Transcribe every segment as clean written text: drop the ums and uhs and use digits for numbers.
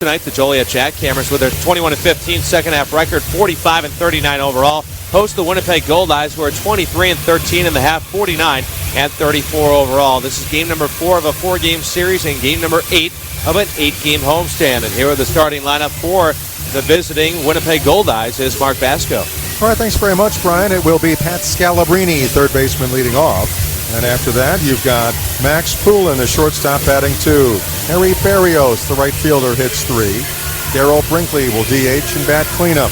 Tonight, the Joliet JackHammers with their 21-15 second half record, 45-39 overall, host the Winnipeg Goldeyes, who are 23-13 in the half, 49-34 overall. This is game number 4 of a 4-game series and game number 8 of an 8-game homestand. And here are the starting lineup for the visiting Winnipeg Goldeyes is Mark Vasko. All right, thanks very much, Bryan. It will be Pat Scalabrine, third baseman, leading off. And after that, you've got Max Poulin, the shortstop, batting 2. Harry Barrios, the right fielder, hits 3. Darryl Brinkley will DH and bat cleanup.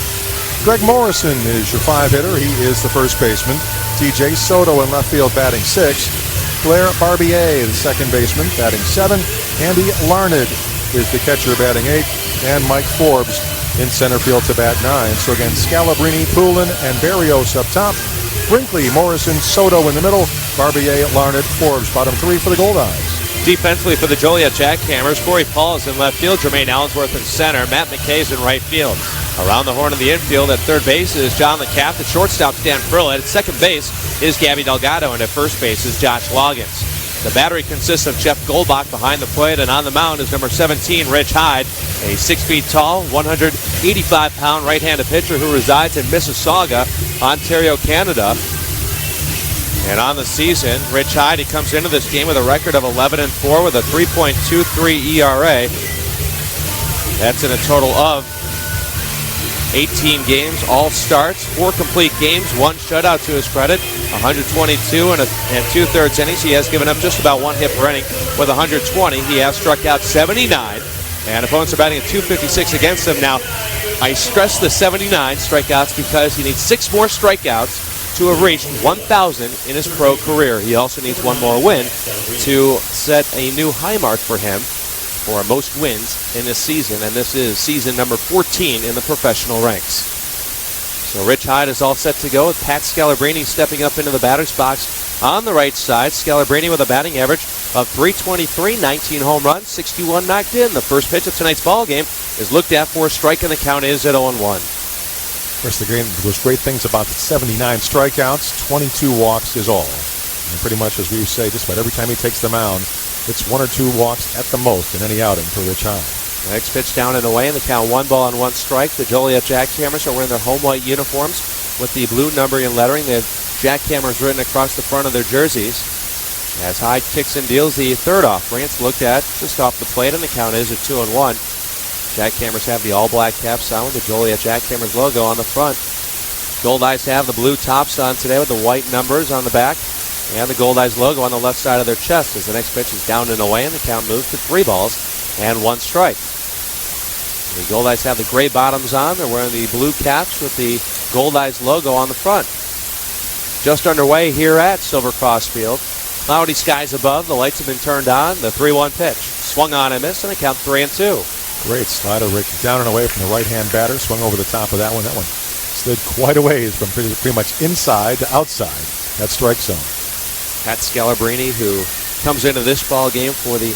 Greg Morrison is your 5-hitter. He is the first baseman. TJ Soto in left field, batting 6. Blair Barbier, the second baseman, batting 7. Andy Larned is the catcher, batting 8. And Mike Forbes in center field to bat 9. So again, Scalabrine, Poulin, and Barrios up top. Brinkley, Morrison, Soto in the middle. Barbier, Larned, Forbes, bottom 3 for the Goldeyes. Defensively for the Joliet JackHammers, Corey Paul is in left field, Jermaine Allensworth in center, Matt McKay is in right field. Around the horn of the infield at third base is John LeCaff. At shortstop, Stan Frillett. At second base is Gabby Delgado, and at first base is Josh Loggins. The battery consists of Jeff Goldbach behind the plate, and on the mound is number 17, Rich Hyde, a 6 feet tall, 185-pound right-handed pitcher who resides in Mississauga, Ontario, Canada. And on the season, Rich Hyde, he comes into this game with a record of 11-4 with a 3.23 ERA. That's in a total of 18 games, all starts, 4 complete games, 1 shutout to his credit, 122 and 2/3 innings. He has given up just about 1 hit per inning with 120. He has struck out 79, and opponents are batting at .256 against him. Now, I stress the 79 strikeouts because he needs 6 more strikeouts to have reached 1,000 in his pro career. He also needs 1 more win to set a new high mark for him for most wins in this season, and this is season number 14 in the professional ranks. So Rich Hyde is all set to go with Pat Scalabrine stepping up into the batter's box on the right side. Scalabrine with a batting average of .323, 19 home runs, 61 knocked in. The first pitch of tonight's ball game is looked at for a strike, and the count is at 0-1. Of course, the game, there's great things about the 79 strikeouts, 22 walks is all. And pretty much, as we say, just about every time he takes the mound, it's 1 or 2 walks at the most in any outing for Rich Hyde. Next pitch down and away, and the count 1 ball and 1 strike. The Joliet JackHammers are wearing their home white uniforms with the blue numbering and lettering. They have JackHammers written across the front of their jerseys. As Hyde kicks and deals the third offering, it's looked at just off the plate, and the count is at 2-1. JackHammers have the all-black caps on with the Joliet JackHammers logo on the front. Goldeyes have the blue tops on today with the white numbers on the back, and the Goldeyes logo on the left side of their chest as the next pitch is down and away, and the count moves to 3 balls and 1 strike. The Goldeyes have the gray bottoms on. They're wearing the blue caps with the Goldeyes logo on the front. Just underway here at Silver Cross Field. Cloudy skies above. The lights have been turned on. The 3-1 pitch. Swung on and missed, and the count 3-2. Great slider down and away from the right-hand batter. Swung over the top of that one. That one slid quite a ways from pretty much inside to outside that strike zone. Pat Scalabrine, who comes into this ball game for the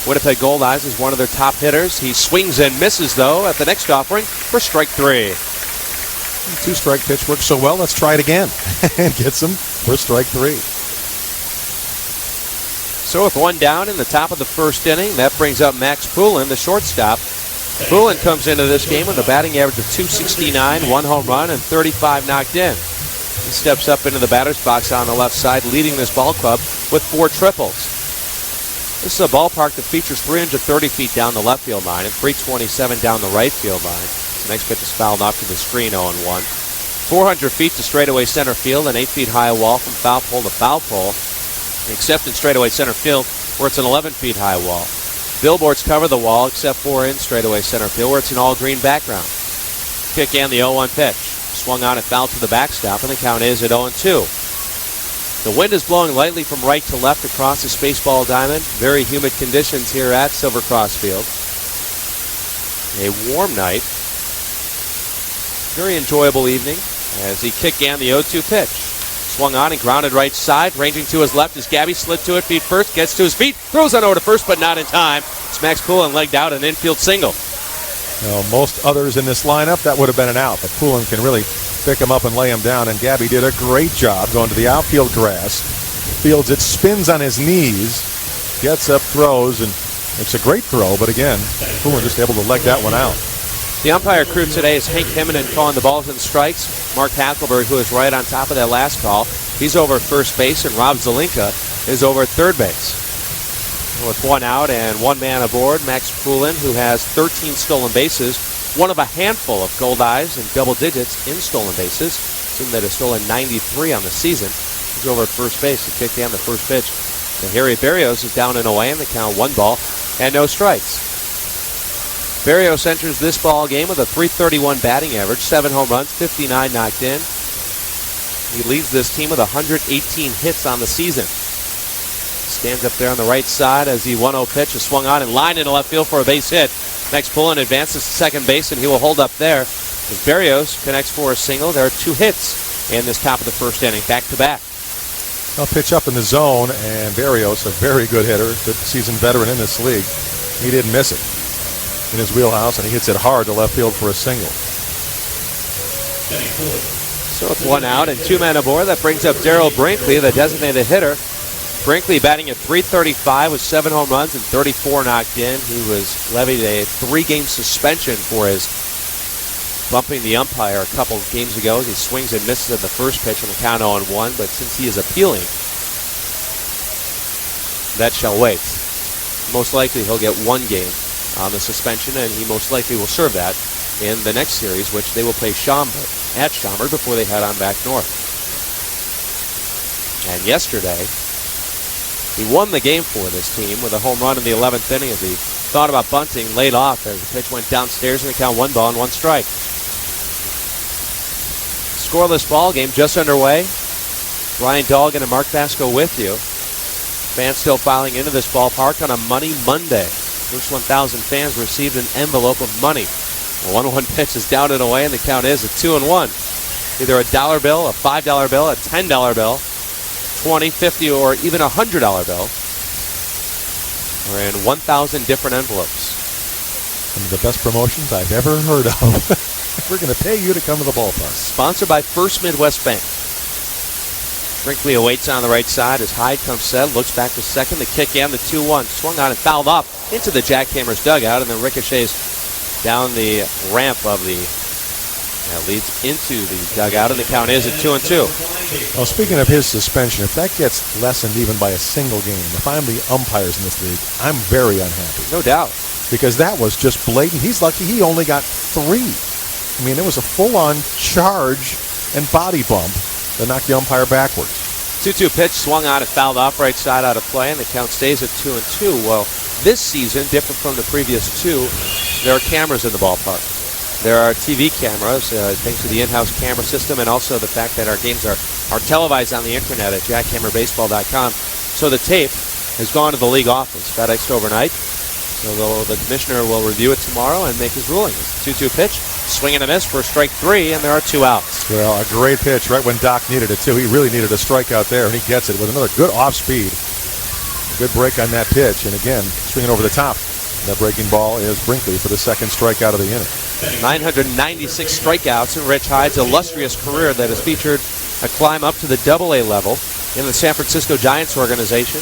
Winnipeg Goldeyes, is one of their top hitters. He swings and misses, though, at the next offering for strike 3. 2-strike pitch works so well. Let's try it again and gets him for strike 3. So with 1 down in the top of the first inning, that brings up Max Poulin, the shortstop. Poulin comes into this game with a batting average of .269, 1 home run, and 35 knocked in. He steps up into the batter's box on the left side, leading this ball club with 4 triples. This is a ballpark that features 330 feet down the left field line and 327 down the right field line. The next pitch is fouled off to the screen, 0-1. 400 feet to straightaway center field, an 8 feet high wall from foul pole to foul pole, except in straightaway center field, where it's an 11 feet high wall. Billboards cover the wall, except for in straightaway center field, where it's an all-green background. Kick and the 0-1 pitch. Swung on and fouled to the backstop, and the count is at 0-2. The wind is blowing lightly from right to left across the Spaceball Diamond. Very humid conditions here at Silver Cross Field. A warm night. Very enjoyable evening as he kick and the 0-2 pitch. Swung on and grounded right side. Ranging to his left as Gabby slid to it feet first. Gets to his feet. Throws on over to first, but not in time. It's Max Poulin legged out an infield single. Well, most others in this lineup, that would have been an out, but Poulin can really pick him up and lay him down, and Gabby did a great job going to the outfield grass. Fields it, spins on his knees, gets up, throws, and It's a great throw, but again, Poulin just able to leg that one out. The umpire crew today is Hank Himinen calling the balls and strikes. Mark Hackelberg, who is right on top of that last call, he's over at first base, and Rob Zelinka is over at third base. With one out and one man aboard, Max Poulin, who has 13 stolen bases, one of a handful of Goldeyes in double digits in stolen bases. Team that has stolen 93 on the season. He's over at first base to kick down the first pitch. And Harry Berrios is down and away, and they count 1 ball and no strikes. Berrios enters this ball game with a .331 batting average, 7 home runs, 59 knocked in. He leads this team with 118 hits on the season. Stands up there on the right side as the 1-0 pitch is swung on and lined into left field for a base hit. Next, Poulin advances to second base, and he will hold up there as Berrios connects for a single. There are 2 hits in this top of the first inning, back-to-back. I'll pitch up in the zone, and Berrios, a very good hitter, good seasoned veteran in this league. He didn't miss it in his wheelhouse, and he hits it hard to left field for a single. So with 1 out and 2 men aboard, that brings up Darrell Brinkley, the designated hitter. Brinkley batting at .335 with 7 home runs and 34 knocked in. He was levied a 3-game suspension for his bumping the umpire a couple of games ago as he swings and misses at the first pitch on the count 0-1. But since he is appealing, that shall wait. Most likely he'll get 1 game on the suspension, and he most likely will serve that in the next series, which they will play Schaumburg at Schaumburg before they head on back north. And yesterday, he won the game for this team with a home run in the 11th inning as he thought about bunting, laid off as the pitch went downstairs, and they count 1 ball and 1 strike. Scoreless ball game just underway. Bryan Dolgin and Mark Vasko with you. Fans still filing into this ballpark on a Money Monday. First 1,000 fans received an envelope of money. The 1-1 pitch is down and away, and the count is a 2-1. Either a $1 bill, a $5 bill, a $10 bill, 20, 50, or even a $100 bill. We're in 1,000 different envelopes. One of the best promotions I've ever heard of. We're going to pay you to come to the ballpark. Sponsored by First Midwest Bank. Brinkley awaits on the right side as Hyde comes set, looks back to second. The kick in, the 2-1, swung on and fouled off into the JackHammers dugout, and then ricochets down the ramp of the leads into the dugout, and the count is at 2-2. Well, speaking of his suspension, if that gets lessened even by a single game, if I'm the umpires in this league, I'm very unhappy. No doubt. Because that was just blatant. He's lucky he only got 3. I mean, it was a full-on charge and body bump that knocked the umpire backwards. 2-2 pitch, swung on and fouled off right side out of play, and the count stays at 2-2. Well, this season, different from the previous 2, there are cameras in the ballpark. There are TV cameras, thanks to the in-house camera system, and also the fact that our games are televised on the internet at JackHammerBaseball.com. So the tape has gone to the league office, FedExed overnight. So the commissioner will review it tomorrow and make his ruling. It's a 2-2 pitch, swing and a miss for strike 3, and there are 2 outs. Well, a great pitch right when Doc needed it, too. He really needed a strikeout there, and he gets it with another good off-speed. A good break on that pitch, and again, swinging over the top. That breaking ball is Brinkley for the 2nd strikeout of the inning. 996 strikeouts in Rich Hyde's illustrious career that has featured a climb up to the AA level in the San Francisco Giants organization,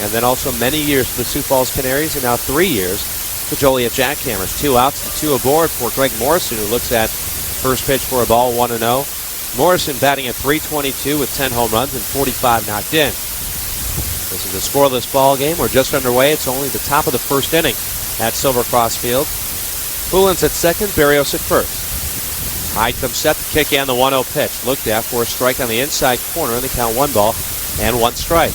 and then also many years for the Sioux Falls Canaries, and now 3 years for Joliet JackHammers. 2 outs and 2 aboard for Greg Morrison, who looks at first pitch for a ball, 1-0. Morrison batting at .322 with 10 home runs and 45 knocked in. This is a scoreless ball game. We're just underway. It's only the top of the first inning at Silver Cross Field. Poulin's at second, Berrios at first. Hyde comes set to kick in the 1-0 pitch. Looked at for a strike on the inside corner, and they count 1 ball and 1 strike.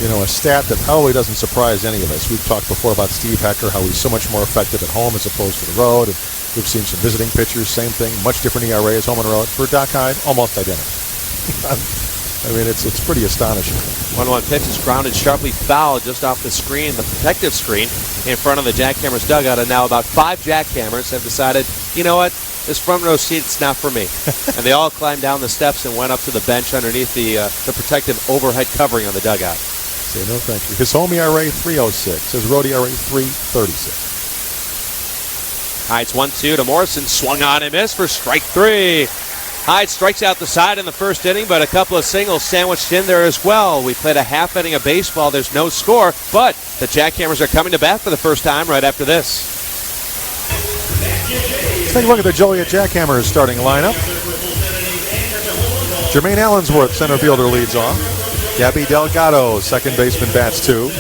You know, a stat that probably doesn't surprise any of us. We've talked before about Steve Hecker, how he's so much more effective at home as opposed to the road. And we've seen some visiting pitchers, same thing, much different ERAs, home and road. For Doc Hyde, almost identical. I mean, it's pretty astonishing. 1-1 pitch is grounded sharply foul just off the screen, the protective screen in front of the JackHammers dugout. And now about 5 JackHammers have decided, you know what, this front row seat, it's not for me. And they all climbed down the steps and went up to the bench underneath the protective overhead covering on the dugout. Say no thank you. His home ERA, 3.06. His road ERA, 3.36. Hyde's 1-2 to Morrison, swung on and missed for strike 3. Hyde strikes out the side in the first inning, but a couple of singles sandwiched in there as well. We played a half inning of baseball. There's no score, but the JackHammers are coming to bat for the first time right after this. Let's take a look at the Joliet JackHammers starting lineup. Jermaine Allensworth, center fielder, leads off. Gabby Delgado, second baseman, bats 2.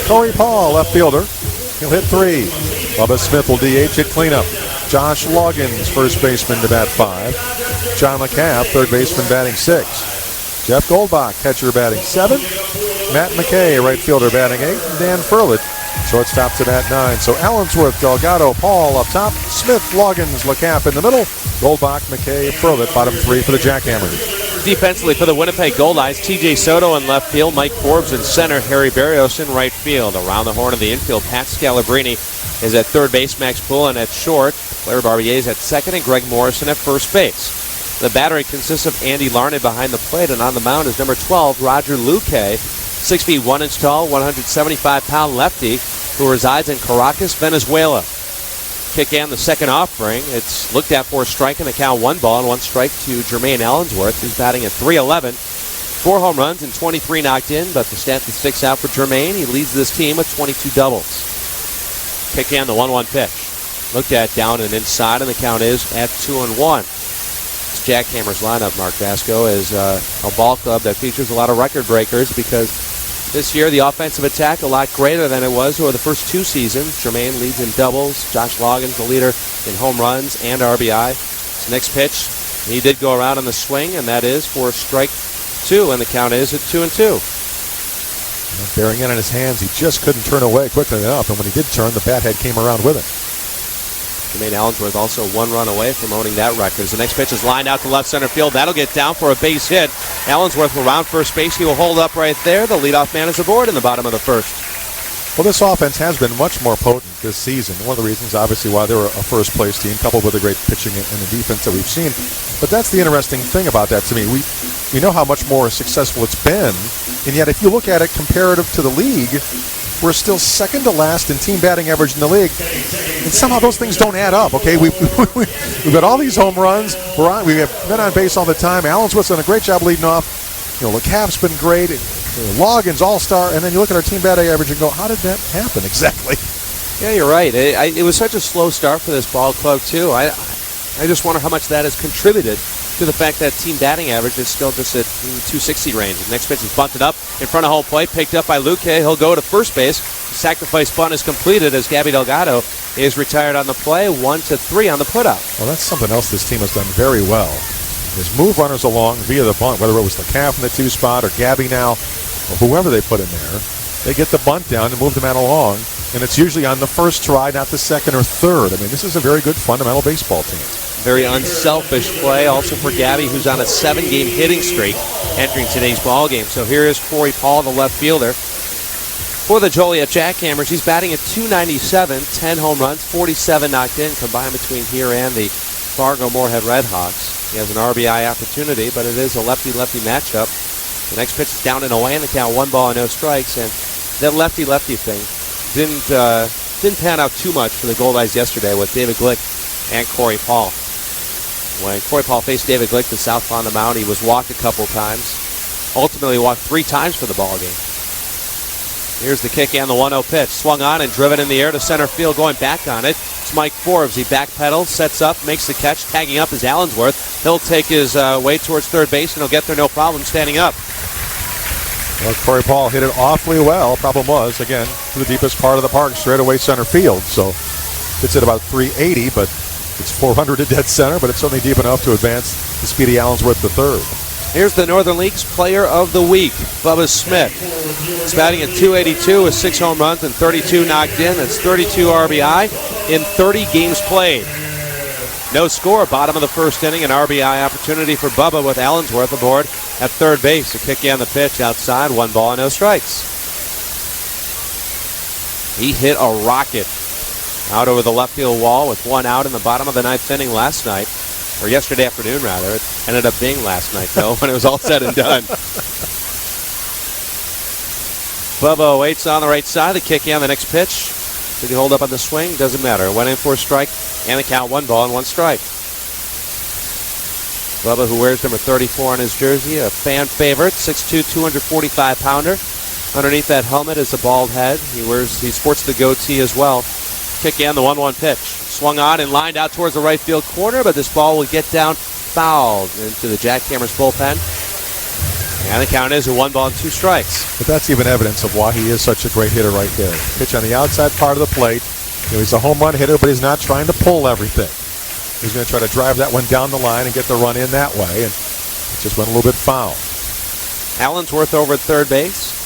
Corey Paul, left fielder. He'll hit 3. Bubba Smith will DH at cleanup. Josh Loggins, first baseman, to bat 5. John LeCap, third baseman, batting 6. Jeff Goldbach, catcher, batting 7. Matt McKay, right fielder, batting 8. And Dan Furlett, shortstop, to bat 9. So Allensworth, Delgado, Paul up top. Smith, Loggins, LeCap in the middle. Goldbach, McKay, Furlett, bottom 3 for the JackHammers. Defensively for the Winnipeg Goldeyes, T.J. Soto in left field, Mike Forbes in center, Harry Barrios in right field. Around the horn of the infield, Pat Scalabrini is at third base, Max Poulin at short, Blair Barbier is at second, and Greg Morrison at first base. The battery consists of Andy Larned behind the plate, and on the mound is number 12, Roger Luque, 6 feet 1 inch tall, 175-pound lefty who resides in Caracas, Venezuela. Kick in the second offering. It's looked at for a strike, and the count 1 ball and 1 strike to Jermaine Allensworth, who's batting at .311. 4 home runs and 23 knocked in, but the stat that sticks out for Jermaine, he leads this team with 22 doubles. Kick in the 1-1 pitch. Looked at down and inside, and the count is at 2-1. This JackHammers lineup, Mark Vasko, is a ball club that features a lot of record breakers because this year, the offensive attack a lot greater than it was over the first 2 seasons. Jermaine leads in doubles. Josh Loggins, the leader in home runs and RBI. His next pitch, he did go around on the swing, and that is for strike 2, and the count is at 2-2. Bearing in on his hands, he just couldn't turn away quickly enough, and when he did turn, the bat head came around with it. Jermaine Allensworth also 1 run away from owning that record. As the next pitch is lined out to left center field. That'll get down for a base hit. Allensworth will round first base. He will hold up right there. The leadoff man is aboard in the bottom of the first. Well, this offense has been much more potent this season. One of the reasons, obviously, why they were a first-place team, coupled with the great pitching and the defense that we've seen. But that's the interesting thing about that to me. We know how much more successful it's been, and yet if you look at it comparative to the league, we're still second to last in team batting average in the league, and somehow those things don't add up. Okay, we've got all these home runs. We have men on base all the time. Allensworth's done a great job leading off. LeCap's been great. Loggins all-star, and then you look at our team batting average and go, how did that happen exactly? Yeah, you're right. It was such a slow start for this ball club too. I just wonder how much that has contributed to the fact that team batting average is still just at 260 range. The next pitch is bunted up in front of home plate, picked up by Luque. He'll go to first base. The sacrifice bunt is completed as Gabby Delgado is retired on the play. 1-3 on the putout. Well, that's something else this team has done very well, is move runners along via the bunt, whether it was LeCap in the 2 spot or Gabby now, or whoever they put in there. They get the bunt down and move the man along, and it's usually on the first try, not the second or third. I mean, this is a very good fundamental baseball team. Very unselfish play also for Gabby, who's on a 7-game hitting streak entering today's ball game. So here is Corey Paul, the left fielder. For the Joliet JackHammers, he's batting at .297, 10 home runs, 47 knocked in, combined between here and the Fargo-Moorhead Redhawks. He has an RBI opportunity, but it is a lefty-lefty matchup. The next pitch is down and away, and the count 1 ball and no strikes. And that lefty-lefty thing didn't pan out too much for the Goldeyes yesterday with David Glick and Corey Paul. When Corey Paul faced David Glick the southpaw on the mound, he was walked a couple times. Ultimately walked 3 times for the ball game. Here's the kick and the 1-0 pitch. Swung on and driven in the air to center field, going back on it. It's Mike Forbes. He backpedals, sets up, makes the catch. Tagging up is Allensworth. He'll take his way towards third base, and he'll get there no problem standing up. Well, Corey Paul hit it awfully well. Problem was, again, to the deepest part of the park, straight away center field. So it's at about 380, but it's 400 to dead center, but it's certainly deep enough to advance the speedy Allensworth the third. Here's the Northern League's Player of the Week, Bubba Smith. He's batting at .282 with 6 home runs and 32 knocked in. That's 32 RBI in 30 games played. No score, bottom of the first inning, an RBI opportunity for Bubba with Allensworth aboard at third base. A kick in the pitch outside, 1 ball and no strikes. He hit a rocket out over the left field wall with 1 out in the bottom of the 9th inning last night. Or yesterday afternoon, rather. It ended up being last night, though, when it was all said and done. Bubba waits on the right side. The kick in the next pitch. Did he hold up on the swing? Doesn't matter. Went in for a strike, and the count 1 ball and 1 strike. Bubba, who wears number 34 on his jersey, a fan favorite, 6'2", 245-pounder. Underneath that helmet is a bald head. He sports the goatee as well. Kick in, the 1-1 pitch. Swung on and lined out towards the right field corner, but this ball will get down fouled into the JackHammers bullpen. And the count is a 1-2 strikes. But that's even evidence of why he is such a great hitter right there. Pitch on the outside part of the plate. He's a home run hitter, but he's not trying to pull everything. He's going to try to drive that one down the line and get the run in that way, and it just went a little bit foul. Allensworth over at third base.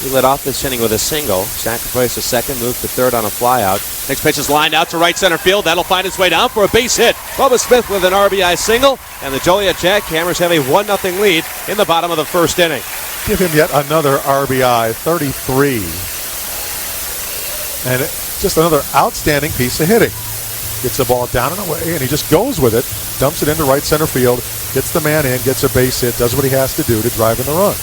He led off this inning with a single. Sacrificed a second, moved to third on a flyout. Next pitch is lined out to right center field. That'll find its way down for a base hit. Bubba Smith with an RBI single, and the Joliet JackHammers have a 1-0 lead in the bottom of the first inning. Give him yet another RBI, 33. And just another outstanding piece of hitting. Gets the ball down and away, and he just goes with it, dumps it into right center field, gets the man in, gets a base hit, does what he has to do to drive in the run.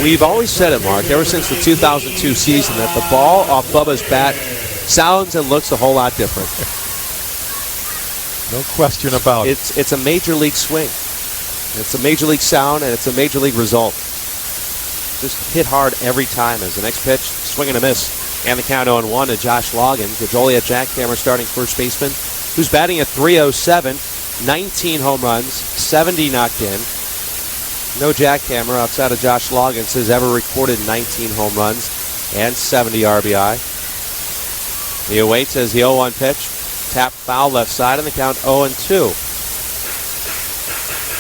We've always said it, Mark, ever since the 2002 season, that the ball off Bubba's bat sounds and looks a whole lot different. No question about it. It's a major league swing. It's a major league sound, and it's a major league result. Just hit hard every time as the next pitch, swing and a miss. And the count 0-1 to Josh Loggins, the Joliet JackHammers starting first baseman, who's batting at .307, 19 home runs, 70 knocked in. No JackHammer outside of Josh Loggins has ever recorded 19 home runs and 70 RBI. He awaits as the 0-1 pitch. Tap foul left side, and the count 0-2.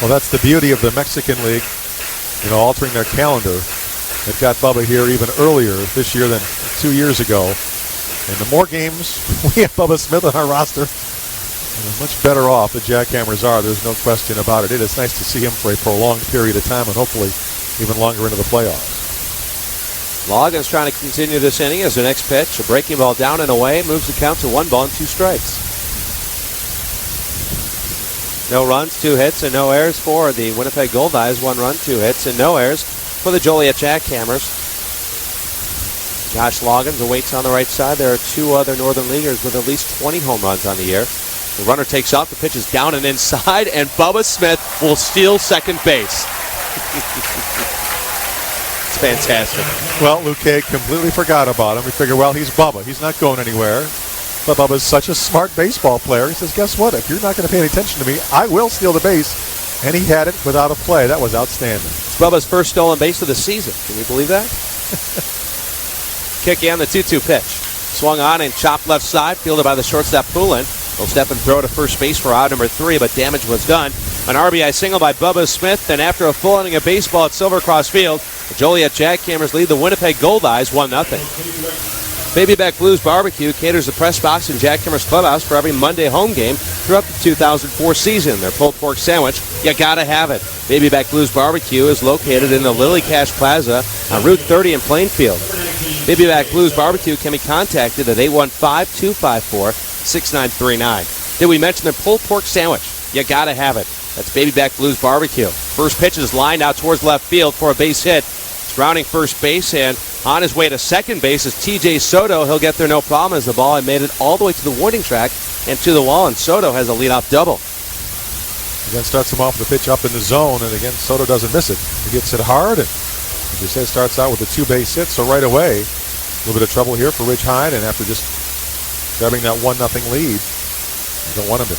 Well, that's the beauty of the Mexican League, altering their calendar. It got Bubba here even earlier this year than 2 years ago. And the more games we have Bubba Smith on our roster, the much better off the JackHammers are. There's no question about it. It is nice to see him for a prolonged period of time and hopefully even longer into the playoffs. Loggins trying to continue this inning as the next pitch. A breaking ball down and away. Moves the count to 1-2 strikes. No runs, 2 hits, and no errors for the Winnipeg Goldeyes. 1 run, 2 hits, and no errors for the Joliet JackHammers. Josh Loggins awaits on the right side. There are 2 other Northern Leaguers with at least 20 home runs on the year. The runner takes off. The pitch is down and inside, and Bubba Smith will steal second base. It's fantastic. Well, Luke Hague completely forgot about him. We figure, well, he's Bubba. He's not going anywhere. But Bubba's such a smart baseball player. He says, guess what? If you're not going to pay any attention to me, I will steal the base. And he had it without a play. That was outstanding. It's Bubba's first stolen base of the season. Can you believe that? Kick in, the 2-2 pitch. Swung on and chopped left side, fielded by the shortstop Poulin. He'll step and throw to first base for out number 3, but damage was done. An RBI single by Bubba Smith, and after a full inning of baseball at Silver Cross Field, the Joliet JackHammers lead the Winnipeg Goldeyes 1-0. Baby Back Blues Barbecue caters the press box in JackHammers Clubhouse for every Monday home game throughout the 2004 season. Their pulled pork sandwich, you gotta have it. Baby Back Blues Barbecue is located in the Lily Cash Plaza on Route 30 in Plainfield. Baby Back Blues Barbecue can be contacted at 815-254-6939. Did we mention their pulled pork sandwich? You gotta have it. That's Baby Back Blues Barbecue. First pitch is lined out towards left field for a base hit. It's rounding first base, and on his way to second base is TJ Soto. He'll get there no problem as the ball had made it all the way to the warning track and to the wall, and Soto has a leadoff double. Again, starts him off with a pitch up in the zone, and again, Soto doesn't miss it. He gets it hard, and as you said, starts out with a 2-base hit, so right away, a little bit of trouble here for Rich Hyde, and after just grabbing that 1-0 lead, you don't want him to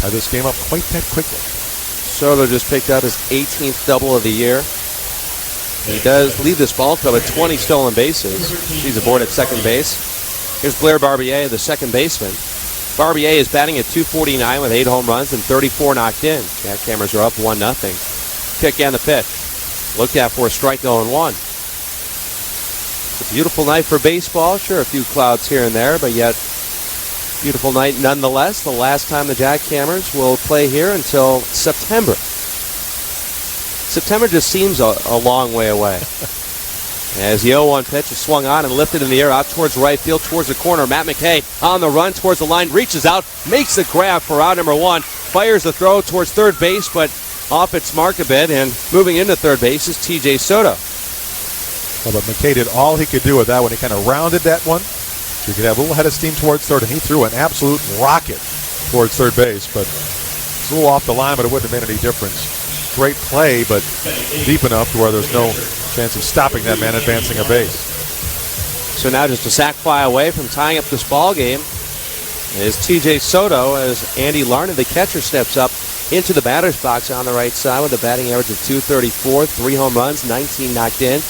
tie this game up quite that quickly. Soto just picked up his 18th double of the year. He does lead this ball club at 20 stolen bases. He's aboard at second base. Here's Blair Barbier, the second baseman. Barbier is batting at .249 with 8 home runs and 34 knocked in. JackHammers are up 1-0. Kick and the pitch. Looked at for a strike 0-1. It's a beautiful night for baseball. Sure, a few clouds here and there, but yet beautiful night nonetheless. The last time the JackHammers will play here until September. September just seems a long way away. As the 0-1 pitch is swung on and lifted in the air out towards right field, towards the corner. Matt McKay on the run towards the line, reaches out, makes the grab for out number 1, fires the throw towards third base, but off its mark a bit, and moving into third base is TJ Soto. Well, but McKay did all he could do with that when he kind of rounded that one. So he could have a little head of steam towards third, and he threw an absolute rocket towards third base, but It's a little off the line, but it wouldn't have made any difference. Great play, but deep enough to where there's no chance of stopping that man advancing a base. So now just a sac fly away from tying up this ball game is TJ Soto as Andy Larned, the catcher, steps up into the batter's box on the right side with a batting average of .234, 3 home runs, 19 knocked in.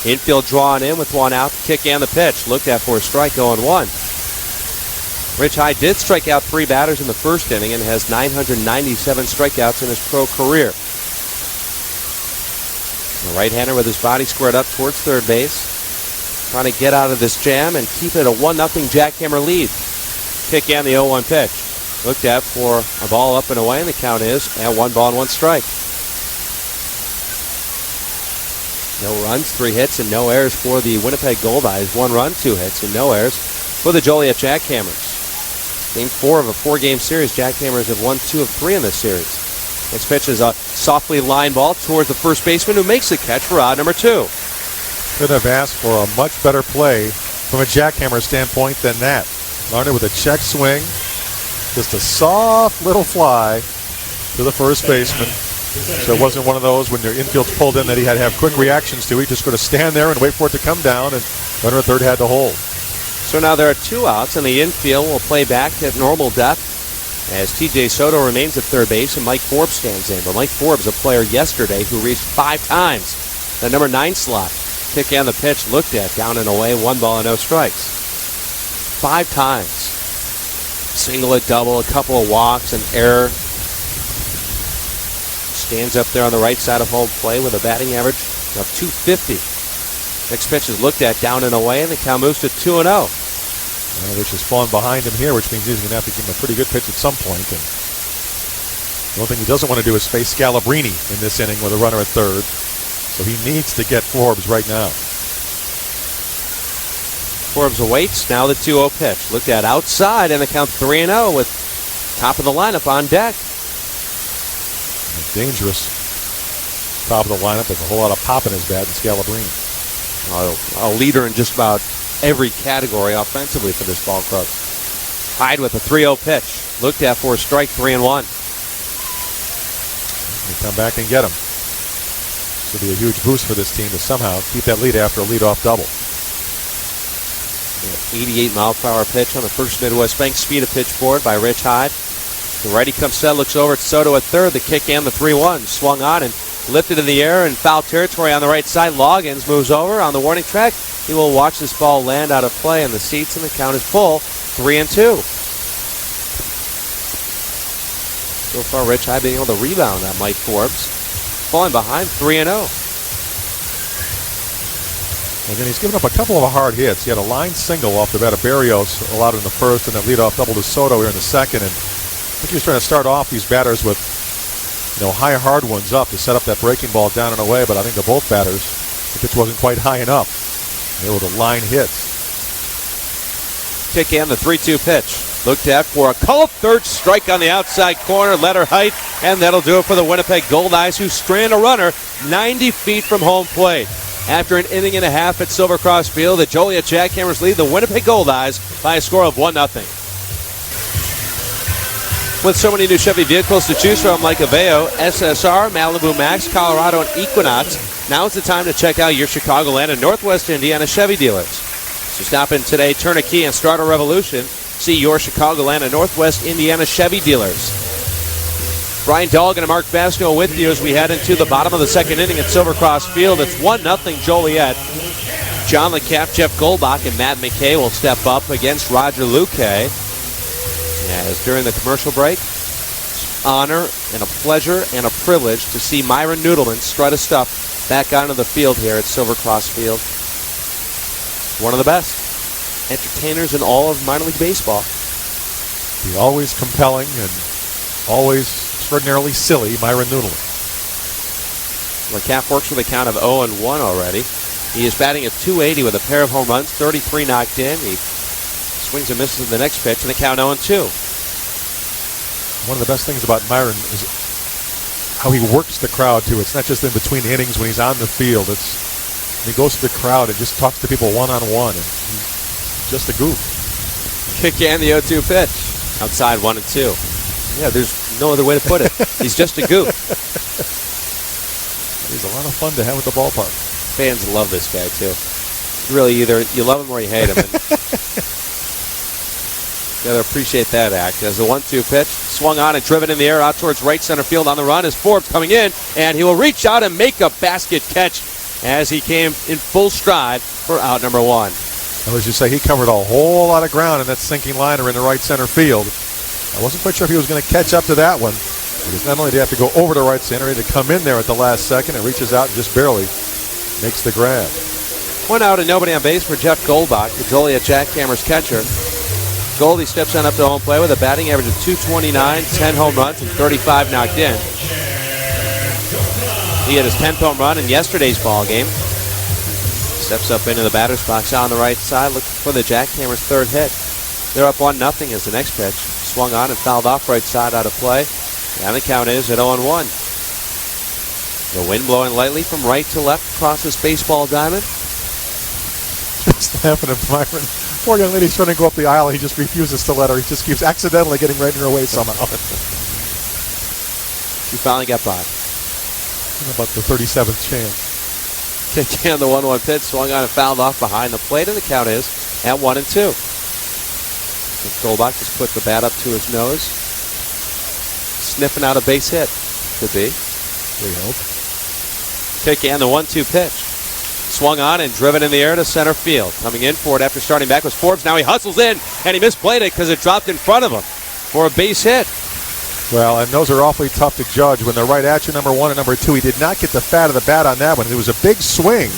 Infield drawn in with one out, the kick and the pitch. Looked at for a strike, 0-1. Rich Hyde did strike out 3 batters in the first inning and has 997 strikeouts in his pro career. The right-hander with his body squared up towards third base, trying to get out of this jam and keep it a 1-0 Jackhammer lead. Kick and the 0-1 pitch. Looked at for a ball up and away, and the count is at 1 ball and 1 strike. No runs, 3 hits, and no errors for the Winnipeg Goldeyes. 1 run, 2 hits, and no errors for the Joliet JackHammers. Game 4 of a 4-game series. JackHammers have won 2 of 3 in this series. Next pitch is a softly lined ball towards the first baseman, who makes the catch for out number 2. Couldn't have asked for a much better play from a Jackhammer standpoint than that. Larned with a check swing. Just a soft little fly to the first baseman. So it wasn't one of those when your infield's pulled in that he had to have quick reactions to. He just going to stand there and wait for it to come down, and runner at third had to hold. So now there are 2 outs, and the infield will play back at normal depth as TJ Soto remains at third base and Mike Forbes stands in. But Mike Forbes, a player yesterday who reached 5 times the number 9 slot. Kick and the pitch looked at, down and away, 1 ball and no strikes. 5 times. Single, a double, a couple of walks, an error. Stands up there on the right side of home plate with a batting average of .250. Next pitch is looked at, down and away, and the count moves to 2-0. Rich is falling behind him here, which means he's going to have to give him a pretty good pitch at some point. And the one thing he doesn't want to do is face Scalabrini in this inning with a runner at third. So he needs to get Forbes right now. Forbes awaits. Now the 2-0 pitch. Looked at outside, and the count 3-0 with top of the lineup on deck. Dangerous top of the lineup with a whole lot of pop in his bat and Scalabrini. A leader in just about every category offensively for this ball club. Hyde with a 3-0 pitch. Looked at for a strike, 3-1. They come back and get him. This will be a huge boost for this team to somehow keep that lead after a leadoff double. 88-mile-per-hour pitch on the first Midwest Bank speed of pitch board by Rich Hyde. The righty comes set, looks over at Soto at third. The kick and the 3-1. Swung on and lifted in the air in foul territory on the right side. Loggins moves over on the warning track. He will watch this ball land out of play in the seats, and the count is full, 3-2. So far, Rich Hyde being able to rebound on Mike Forbes. Falling behind, 3-0. And then he's given up a couple of hard hits. He had a line single off the bat of Berrios allowed in the first, and then leadoff double to Soto here in the second. And I think he was trying to start off these batters with, high hard ones up to set up that breaking ball down and away. But I think the both batters, the pitch wasn't quite high enough. They were the line hits. Kick and the 3-2 pitch. Looked at for a called third strike on the outside corner. Letter height, and that'll do it for the Winnipeg Goldeyes, who strand a runner 90 feet from home plate. After an inning and a half at Silver Cross Field, the Joliet JackHammers lead the Winnipeg Goldeyes by a score of 1-0. With so many new Chevy vehicles to choose from, like Aveo, SSR, Malibu Max, Colorado, and Equinox, now is the time to check out your Chicagoland and Northwest Indiana Chevy dealers. So stop in today, turn a key, and start a revolution. See your Chicagoland and Northwest Indiana Chevy dealers. Brian Dolgin and Mark Vasko with you as we head into the bottom of the second inning at Silver Cross Field. It's 1-0 Joliet. John LeCap, Jeff Goldbach, and Matt McKay will step up against Roger Luque. As during the commercial break, it's an honor and a pleasure and a privilege to see Myron Noodleman strut his stuff back onto the field here at Silver Cross Field. One of the best entertainers in all of minor league baseball. The always compelling and always extraordinarily silly Myron Noodleman. LeCap works with a count of 0-1 already. He is batting at .280 with a pair of home runs, 33 knocked in. He swings and misses the next pitch, and the count 0-2. One of the best things about Myron is how he works the crowd, too. It's not just in between innings when he's on the field. It's he goes to the crowd and just talks to people one-on-one, and he's just a goof. Kick and the 0-2 pitch. Outside 1-2. Yeah, there's no other way to put it. He's just a goof. He's a lot of fun to have at the ballpark. Fans love this guy, too. Really, either you love him or you hate him. And you got to appreciate that act. As the 1-2 pitch, swung on and driven in the air out towards right center field on the run is Forbes coming in, and he will reach out and make a basket catch as he came in full stride for out number 1. And as you say, he covered a whole lot of ground in that sinking liner in the right center field. I wasn't quite sure if he was going to catch up to that one, because not only did he have to go over to right center, he had to come in there at the last second and reaches out and just barely makes the grab. 1 out and nobody on base for Jeff Goldbach, the Joliet JackHammers catcher. Goldie steps on up to home plate with a batting average of .229, 10 home runs, and 35 knocked in. He had his 10th home run in yesterday's ball game. Steps up into the batter's box on the right side, looking for the JackHammers' third hit. They're up 1-0 as the next pitch swung on and fouled off right side out of play. And the count is at 0-1. The wind blowing lightly from right to left across this baseball diamond. Just laughing at Byron. Poor young lady's trying to go up the aisle. He just refuses to let her. He just keeps accidentally getting right in her way somehow. She finally got by. About the 37th chance. Kick in the 1-1 pitch, swung on and fouled off behind the plate, and the count is at 1-2. Goldbach just put the bat up to his nose, sniffing out a base hit. Could be. We hope. Kick in the 1-2 pitch. Swung on and driven in the air to center field. Coming in for it after starting back was Forbes. Now he hustles in, and he misplayed it because it dropped in front of him for a base hit. Well, and those are awfully tough to judge when they're right at you, number 1 and number 2. He did not get the fat of the bat on that one. It was a big swing,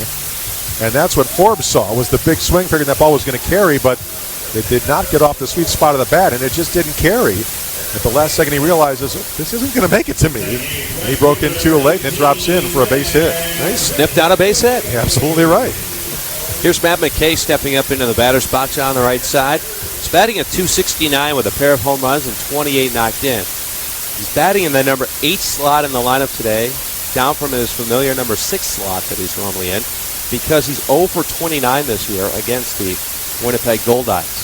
and that's what Forbes saw, was the big swing, figuring that ball was going to carry, but it did not get off the sweet spot of the bat, and it just didn't carry. At the last second, he realizes, this isn't going to make it to me. And he broke in too late, and it drops in for a base hit. He sniffed out a base hit. You're absolutely right. Here's Matt McKay stepping up into the batter's box on the right side. He's batting at .269 with a pair of home runs and 28 knocked in. He's batting in the number 8 slot in the lineup today, down from his familiar number 6 slot that he's normally in, because he's 0 for 29 this year against the Winnipeg Goldeyes.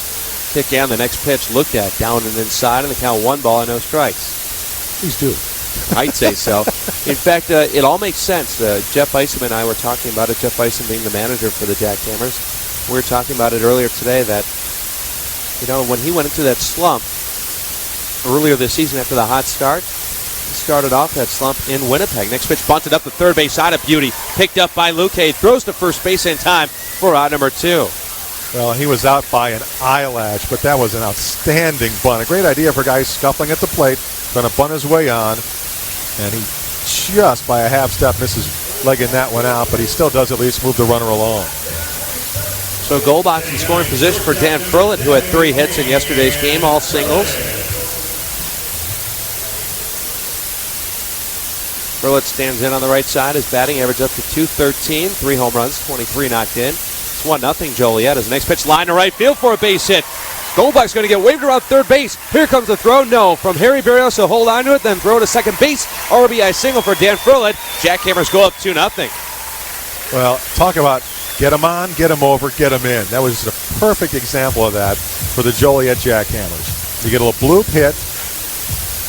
Kick down the next pitch, looked at, down and inside, and the count 1 ball and no strikes. Please do. I'd say so. In fact, it all makes sense. Jeff Isom and I were talking about it, Jeff Isom being the manager for the JackHammers. We were talking about it earlier today that, when he went into that slump earlier this season after the hot start, he started off that slump in Winnipeg. Next pitch bunted up the third base side of beauty. Picked up by Luke Hyde. Throws to first base in time for out number 2. Well, he was out by an eyelash, but that was an outstanding bunt. A great idea for guys scuffling at the plate, trying to bunt his way on. And he just by a half step misses legging that one out, but he still does at least move the runner along. So Goldbach in scoring position for Dan Furlett, who had 3 hits in yesterday's game, all singles. Furlett stands in on the right side. His batting average up to .213, 3 home runs, 23 knocked in. It's 1-0 Joliet as the next pitch line to right field for a base hit. Goldbach's going to get waved around third base. Here comes the throw. No. From Harry Berrios, so hold on to it, then throw to second base. RBI single for Dan Furlett. JackHammers go up 2-0. Well, talk about get him on, get him over, get him in. That was a perfect example of that for the Joliet JackHammers. You get a little bloop hit.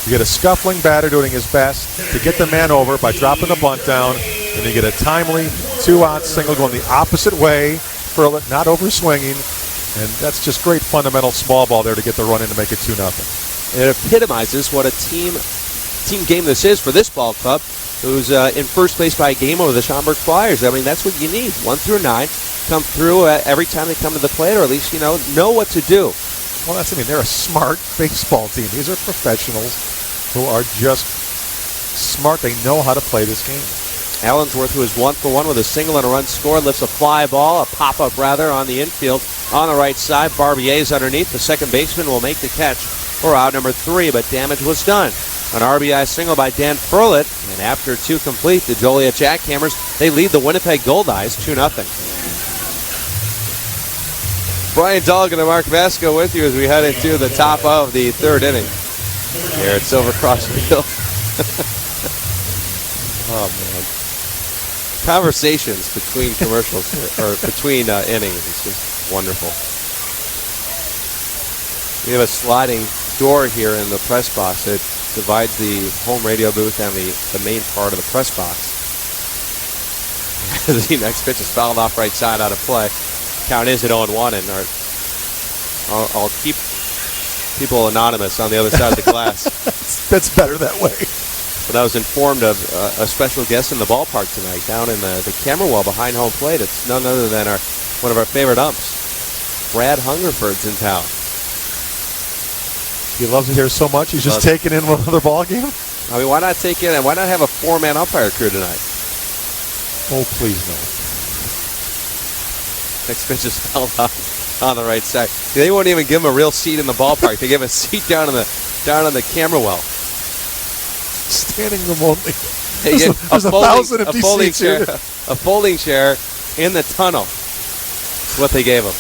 You get a scuffling batter doing his best to get the man over by dropping the bunt down, and you get a timely 2-out single going the opposite way, Furlett not over swinging, and that's just great fundamental small ball there to get the run in to make it 2-0. It epitomizes what a team game this is for this ball club, who's in first place by a game over the Schaumburg Flyers. I mean, that's what you need. 1 through 9 come through every time they come to the plate, or at least know what to do. Well, they're a smart baseball team. These are professionals who are just smart. They know how to play this game. Allensworth, who is 1 for 1 with a single and a run scored, lifts a fly ball, a pop-up rather, on the infield on the right side. Barbier's underneath. The second baseman will make the catch for out number 3, but damage was done. An RBI single by Dan Furlett, and after 2 complete, the Joliet JackHammers, they lead the Winnipeg Goldeyes 2-0. Bryan Dolgin and Mark Vasko with you as we head into the top of the 3rd inning. Here at Silver Cross Field. Oh, man. Conversations between commercials, or between innings, is just wonderful. We have a sliding door here in the press box that divides the home radio booth and the main part of the press box. The next pitch is fouled off right side out of play. Count is at 0-1, and I'll keep people anonymous on the other side of the glass. That's better that way. But I was informed of a special guest in the ballpark tonight, down in the camera well behind home plate. It's none other than one of our favorite umps. Brad Hungerford's in town. He loves it here so much, he's just taking in another ball game? I mean, why not take in, and why not have a 4-man umpire crew tonight? Oh, please no. Next pitch is fouled off on the right side. They won't even give him a real seat in the ballpark. They give him a seat down on the camera well. Standing room only. There's a 1,000 empty seats here. A folding chair in the tunnel. That's what they gave him.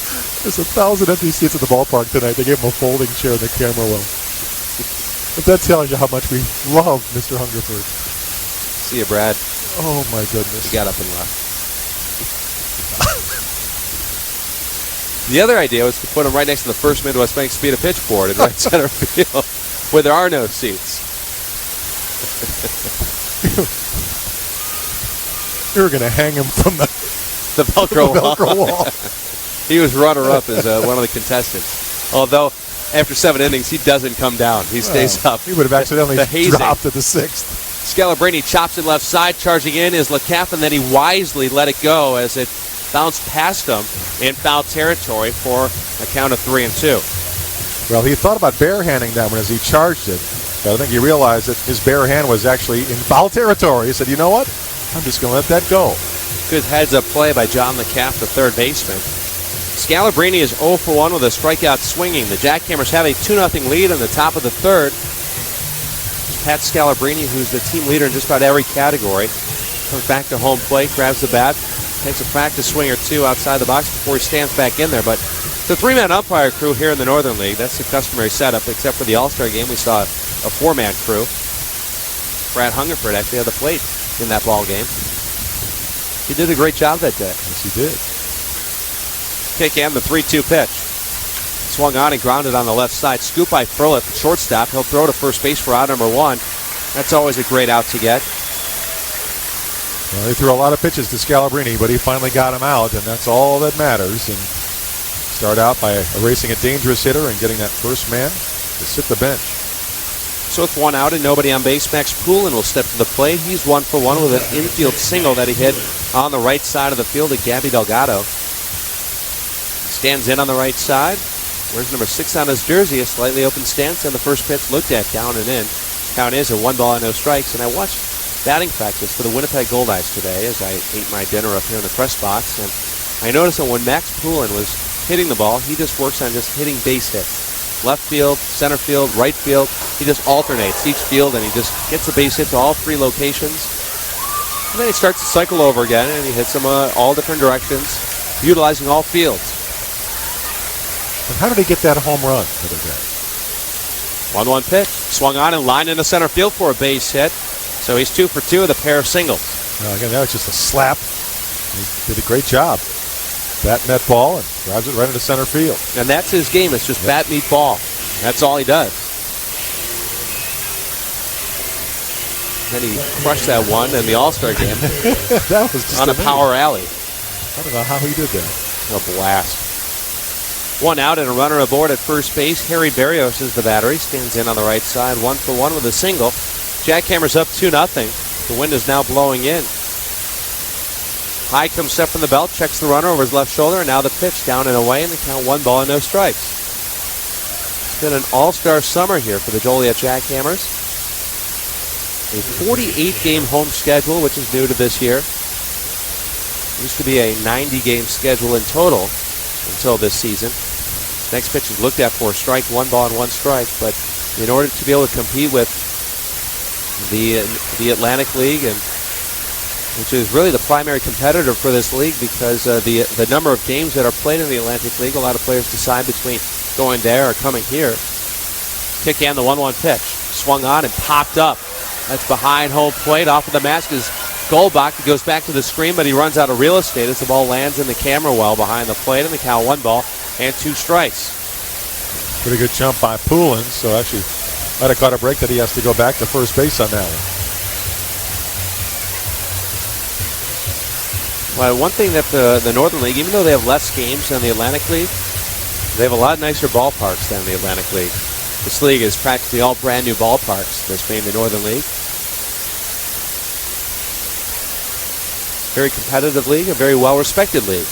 There's 1,000 empty seats at the ballpark tonight. They gave him a folding chair in the camera well. But that tells you how much we love Mr. Hungerford. See you, Brad. Oh, my goodness. He got up and left. The other idea was to put him right next to the first Midwest Bank speed of pitch board in right center field, where there are no seats. You were going to hang him from the Velcro wall. He was runner-up as one of the contestants. Although, after 7 innings, he doesn't come down. He stays up. He would have accidentally dropped at the 6th. Scalabrini chops it left side. Charging in is LeCaff, and then he wisely let it go as it bounced past him in foul territory for a count of 3-2. Well, he thought about barehanding that one as he charged it. But I think he realized that his bare hand was actually in foul territory. He said, you know what? I'm just going to let that go. Good heads-up play by John LeCaff, the third baseman. Scalabrini is 0 for 1 with a strikeout swinging. The JackHammers have a 2-0 lead in the top of the third. Pat Scalabrini, who's the team leader in just about every category, comes back to home plate, grabs the bat, takes a practice swing or two outside the box before he stands back in there. But the 3-man umpire crew here in the Northern League, that's the customary setup, except for the All-Star game. We saw a 4-man crew. Brad Hungerford actually had the plate in that ball game. He did a great job that day. Yes, he did. Kick and the 3-2 pitch. Swung on and grounded on the left side. Scoop by Furlett, the shortstop. He'll throw to first base for out number 1. That's always a great out to get. Well, he threw a lot of pitches to Scalabrini, but he finally got him out, and that's all that matters. And start out by erasing a dangerous hitter and getting that first man to sit the bench. So with 1 out and nobody on base, Max Poulin will step to the plate. He's 1 for 1 with an infield single that he hit on the right side of the field at Gabby Delgado. Stands in on the right side. Wears number 6 on his jersey, a slightly open stance, and the first pitch looked at down and in. Count is a 1 ball and no strikes, and I watched batting practice for the Winnipeg Goldeyes today as I ate my dinner up here in the press box, and I noticed that when Max Poulin was hitting the ball, he just works on just hitting base hits. Left field, center field, right field. He just alternates each field, and he just gets a base hit to all 3 locations. And then he starts to cycle over again, and he hits them all different directions, utilizing all fields. And how did he get that home run the other day? 1-1 pitch. Swung on and lined into center field for a base hit. So he's 2 for 2 with a pair of singles. Well, again, that was just a slap. He did a great job. Batting that ball and drives it right into center field. And that's his game. It's just bat, meet, ball. That's all he does. Then he crushed that one in the All-Star game. That was just on a power alley. I don't know how he did that. A blast. 1 out and a runner aboard at first base. Harry Barrios is the batter. He stands in on the right side, 1 for 1 with a single. JackHammers up 2-0. The wind is now blowing in. Hyde comes up from the belt, checks the runner over his left shoulder, and now the pitch down and away, and the count 1 ball and no strikes. It's been an all-star summer here for the Joliet JackHammers. A 48-game home schedule, which is new to this year. Used to be a 90-game schedule in total until this season. Next pitch is looked at for a strike, 1 ball and 1 strike, but in order to be able to compete with the Atlantic League, and which is really the primary competitor for this league because the number of games that are played in the Atlantic League, a lot of players decide between going there or coming here. Kick and the 1-1 pitch. Swung on and popped up. That's behind home plate. Off of the mask is Goldbach. He goes back to the screen, but he runs out of real estate as the ball lands in the camera well behind the plate, and the count 1 ball and 2 strikes. Pretty good jump by Poulin, so actually might have caught a break that he has to go back to first base on that one. Well, one thing that the Northern League, even though they have less games than the Atlantic League, they have a lot nicer ballparks than the Atlantic League. This league is practically all brand new ballparks, this being the Northern League. Very competitive league, a very well-respected league.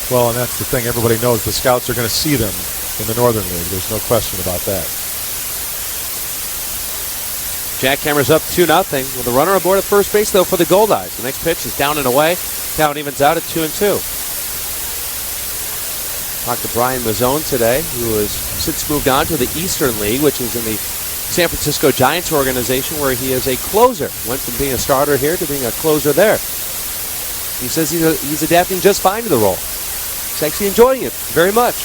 Well, and that's the thing. Everybody knows the scouts are going to see them in the Northern League. There's no question about that. JackHammers up 2-0 with a runner aboard at first base, though, for the Goldeyes. The next pitch is down and away. Count evens out at 2-2. Talked to Bryan today, who has since moved on to the Eastern League, which is in the San Francisco Giants organization, where he is a closer. Went from being a starter here to being a closer there. He says he's adapting just fine to the role. He's actually enjoying it very much.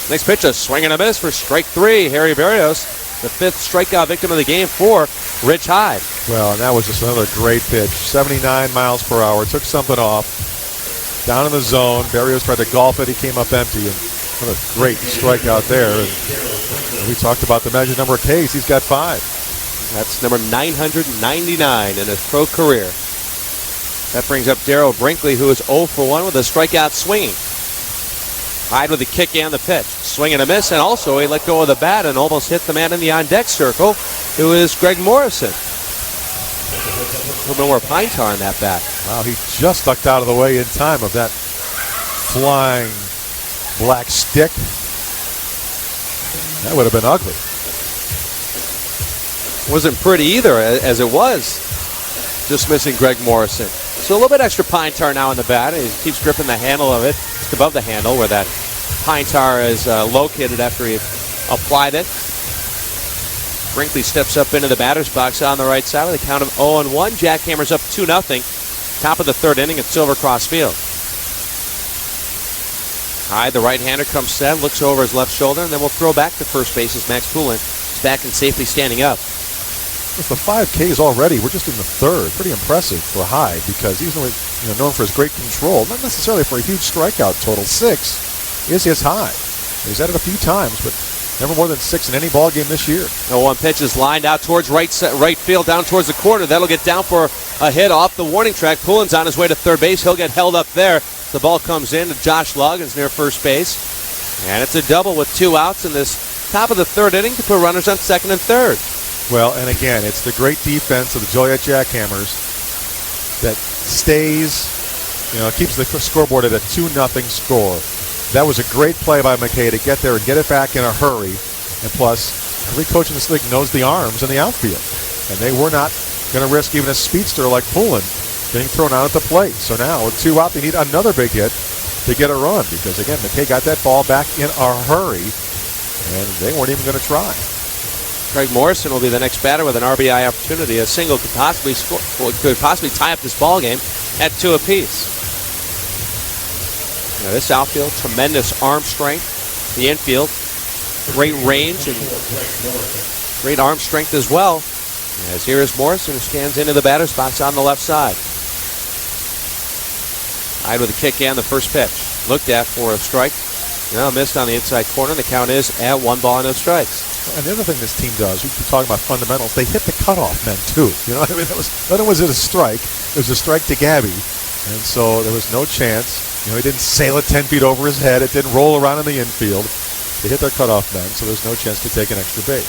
Next pitch, a swing and a miss for strike 3. Harry Berrios, the 5th strikeout victim of the game for Rich Hyde. Well, and that was just another great pitch. 79 miles per hour. Took something off. Down in the zone. Berrios tried to golf it. He came up empty. And what a great strikeout there. And we talked about the measured number of Ks. He's got 5. That's number 999 in his pro career. That brings up Darryl Brinkley, who is 0 for 1 with a strikeout swinging. Hyde with a kick and the pitch. Swing and a miss, and also he let go of the bat and almost hit the man in the on-deck circle, who is Greg Morrison. A little bit more pine tar in that bat. Wow, he just ducked out of the way in time of that flying black stick. That would have been ugly. Wasn't pretty either, as it was just missing Greg Morrison. So a little bit extra pine tar now in the bat. He keeps gripping the handle of it, just above the handle where that pine tar is located after he applied it. Brinkley steps up into the batter's box on the right side with a count of 0-1. JackHammers up 2-0. Top of the 3rd inning at Silver Cross Field. Hyde, the right-hander, comes set, looks over his left shoulder, and then we'll throw back to first base as Max Poulin is back and safely standing up. With the 5 Ks already, we're just in the 3rd. Pretty impressive for Hyde because he's only known for his great control, not necessarily for a huge strikeout total. 6 is his high. He's had it a few times, but never more than 6 in any ball game this year. The 1 pitch is lined out towards right field, down towards the corner. That'll get down for a hit off the warning track. Poulin's on his way to third base. He'll get held up there. The ball comes in to Josh Loggins near first base. And it's a double with 2 outs in this top of the 3rd inning to put runners on 2nd and 3rd. Well, and again, it's the great defense of the Joliet JackHammers that stays, keeps the scoreboard at a 2-0 score. That was a great play by McKay to get there and get it back in a hurry. And plus, every coach in this league knows the arms in the outfield. And they were not going to risk even a speedster like Poulin being thrown out at the plate. So now, with 2 out, they need another big hit to get a run. Because, again, McKay got that ball back in a hurry. And they weren't even going to try. Greg Morrison will be the next batter with an RBI opportunity. A single could possibly tie up this ball game at 2 apiece. This outfield, tremendous arm strength. The infield, great range and great arm strength as well. As here is Morrison, who stands into the batter's box on the left side. Hyde with a kick and the first pitch. Looked at for a strike. Missed on the inside corner. The count is at 1 ball, no strikes. And the other thing this team does, we keep talking about fundamentals, they hit the cutoff men too. Not only was it a strike, it was a strike to Gabby. And so there was no chance. He didn't sail it 10 feet over his head. It didn't roll around in the infield. They hit their cutoff men, so there's no chance to take an extra base.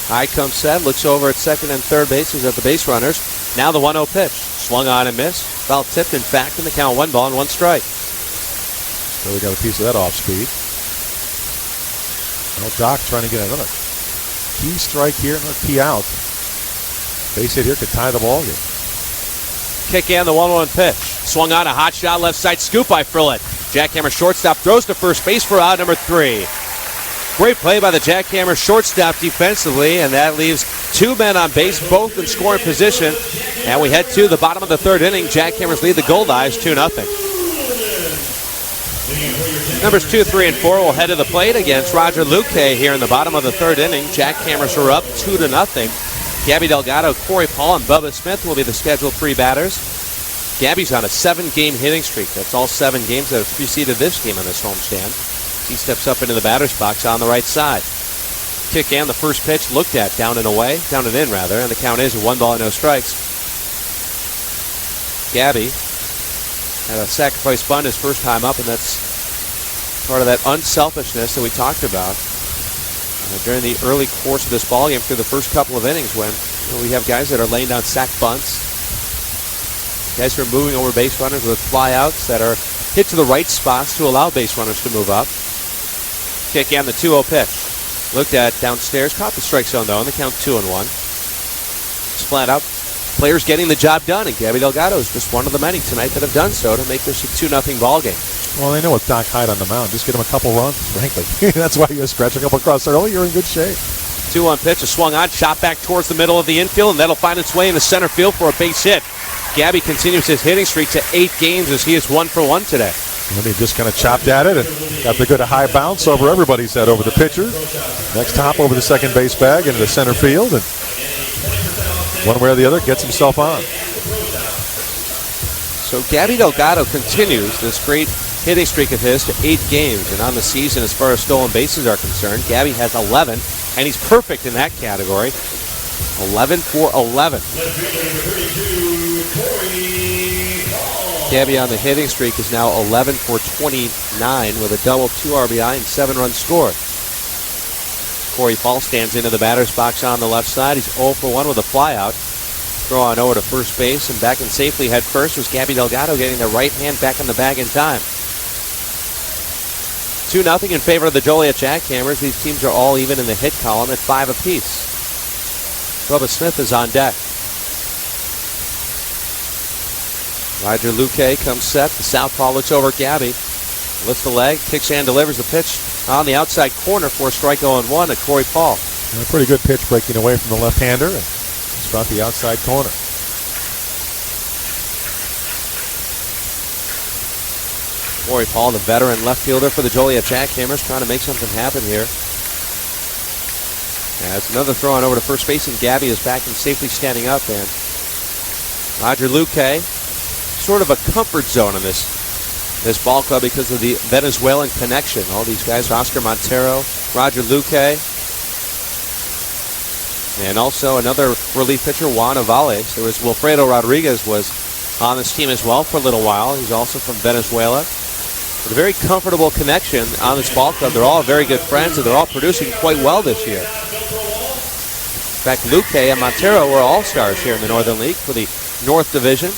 Hyde comes set, looks over at 2nd and 3rd bases at the base runners. Now the 1-0 pitch. Swung on and missed. Foul tipped, in fact, in the count 1 ball and 1 strike. Really got a piece of that off speed. Well, Doc trying to get another key strike here, another key out. Base hit here could tie the ball game. Kick and the 1-1 pitch. Swung on, a hot shot, left side scoop by Frillett. JackHammer shortstop throws to first base for out number 3. Great play by the JackHammer shortstop defensively, and that leaves 2 men on base, both in scoring position. And we head to the bottom of the 3rd inning. JackHammers lead the Goldeyes 2-0. Numbers 2, 3, and 4 will head to the plate against Roger Luque here in the bottom of the 3rd inning. JackHammers are up 2-0. Gabby Delgado, Corey Paul, and Bubba Smith will be the scheduled 3 batters. Gabby's on a 7-game hitting streak. That's all 7 games that have preceded this game on this homestand. He steps up into the batter's box on the right side. Kick and the first pitch looked at, down and in, and the count is 1 ball, no strikes. Gabby had a sacrifice bunt his first time up, and that's part of that unselfishness that we talked about during the early course of this ballgame through the first couple of innings, when we have guys that are laying down sac bunts, guys who are moving over base runners with flyouts that are hit to the right spots to allow base runners to move up. Kick and the 2-0 pitch. Looked at downstairs, caught the strike zone though, and the count 2-1. It's flat out. Players getting the job done, and Gabby Delgado is just one of the many tonight that have done so to make this a 2-0 ball game. Well, they know with Doc Hyde on the mound, just get him a couple runs, frankly. That's why you scratch a couple across there. Oh, you're in good shape. 2-1 pitch, a swung on, shot back towards the middle of the infield, and that'll find its way into center field for a base hit. Gabby continues his hitting streak to 8 games as he is 1 for 1 today. And he just kind of chopped at it and got the good high bounce over everybody's head, over the pitcher. Next hop over the second base bag into the center field, and one way or the other gets himself on. So Gabby Delgado continues this great hitting streak of his to 8 games, and on the season as far as stolen bases are concerned, Gabby has 11, and he's perfect in that category. 11 for 11. Gabby on the hitting streak is now 11 for 29 with a double, 2 RBI, and 7 runs scored. Corey Paul stands into the batter's box on the left side. He's 0 for 1 with a flyout. Throw on over to first base, and back in safely head first was Gabby Delgado, getting the right hand back in the bag in time. 2-0 in favor of the Joliet JackHammers. These teams are all even in the hit column at 5 apiece. Bubba Smith is on deck. Roger Luque comes set. The southpaw looks over at Gabby. Lifts the leg, kicks and delivers the pitch on the outside corner for a strike 0-1 at Corey Paul. And a pretty good pitch breaking away from the left-hander. It's about the outside corner. Corey Paul, the veteran left fielder for the Joliet JackHammers, trying to make something happen here. As another throw on over to first base, and Gabby is back and safely standing up. And Roger Luque, sort of a comfort zone in this ball club because of the Venezuelan connection. All these guys, Oscar Montero, Roger Luque, and also another relief pitcher, Juan Avales. There was Wilfredo Rodriguez was on this team as well for a little while. He's also from Venezuela. But a very comfortable connection on this ball club. They're all very good friends, and they're all producing quite well this year. In fact, Luque and Montero were all-stars here in the Northern League for the North Division.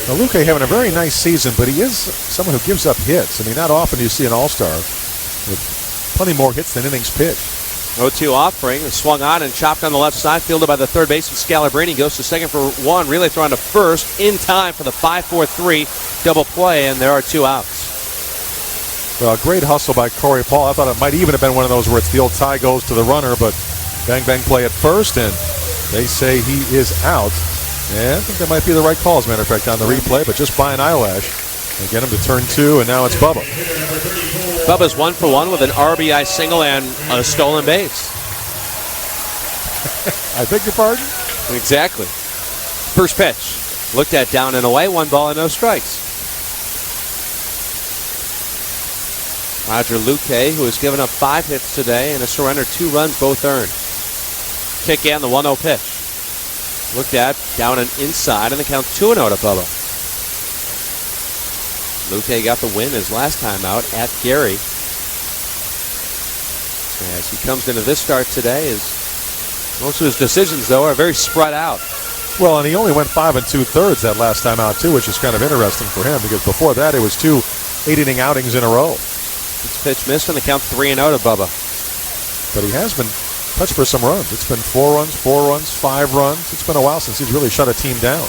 Now, Luque having a very nice season, but he is someone who gives up hits. I mean, not often do you see an all-star with plenty more hits than innings pitched. 0-2 offering, swung on and chopped on the left side, fielded by the third baseman Scalabrini. Goes to second for 1, relay thrown to first in time for the 5-4-3 double play, and there are 2 outs. Well, great hustle by Corey Paul. I thought it might even have been one of those where it's the old tie goes to the runner, but bang, bang play at first, and they say he is out. And I think that might be the right call, as a matter of fact, on the replay, but just by an eyelash. They get him to turn 2, and now it's Bubba. Bubba's 1 for 1 with an RBI single and a stolen base. I beg your pardon? Exactly. First pitch. Looked at down and away, 1 ball and no strikes. Roger Luque, who has given up 5 hits today and has surrendered 2 runs, both earned. Kick and the 1-0 pitch. Looked at, down and inside, and the count 2-0 to Bubba. Luque got the win his last time out at Gary. As he comes into this start today, most of his decisions, though, are very spread out. Well, and he only went 5 2/3 that last time out, too, which is kind of interesting for him, because before that it was 2 8-inning outings in a row. This pitch missed, and the count 3-0 to Bubba. But he has been touched for some runs. It's been 4 runs, 5 runs. It's been a while since he's really shut a team down.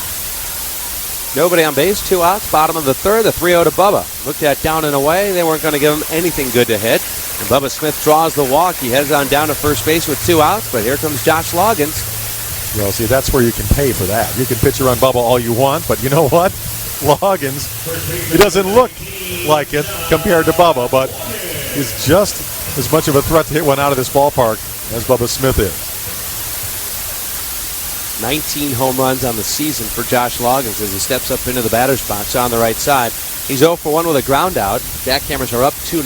Nobody on base, 2 outs, bottom of the third, the 3-0 to Bubba. Looked at down and away. They weren't going to give him anything good to hit. And Bubba Smith draws the walk. He heads on down to first base with 2 outs, but here comes Josh Loggins. Well, see, that's where you can pay for that. You can pitch around Bubba all you want, but you know what? Loggins, he doesn't look like it compared to Bubba, but he's just as much of a threat to hit one out of this ballpark as Bubba Smith is. 19 home runs on the season for Josh Loggins as he steps up into the batter's box on the right side. He's 0 for 1 with a ground out. JackHammers are up 2-0.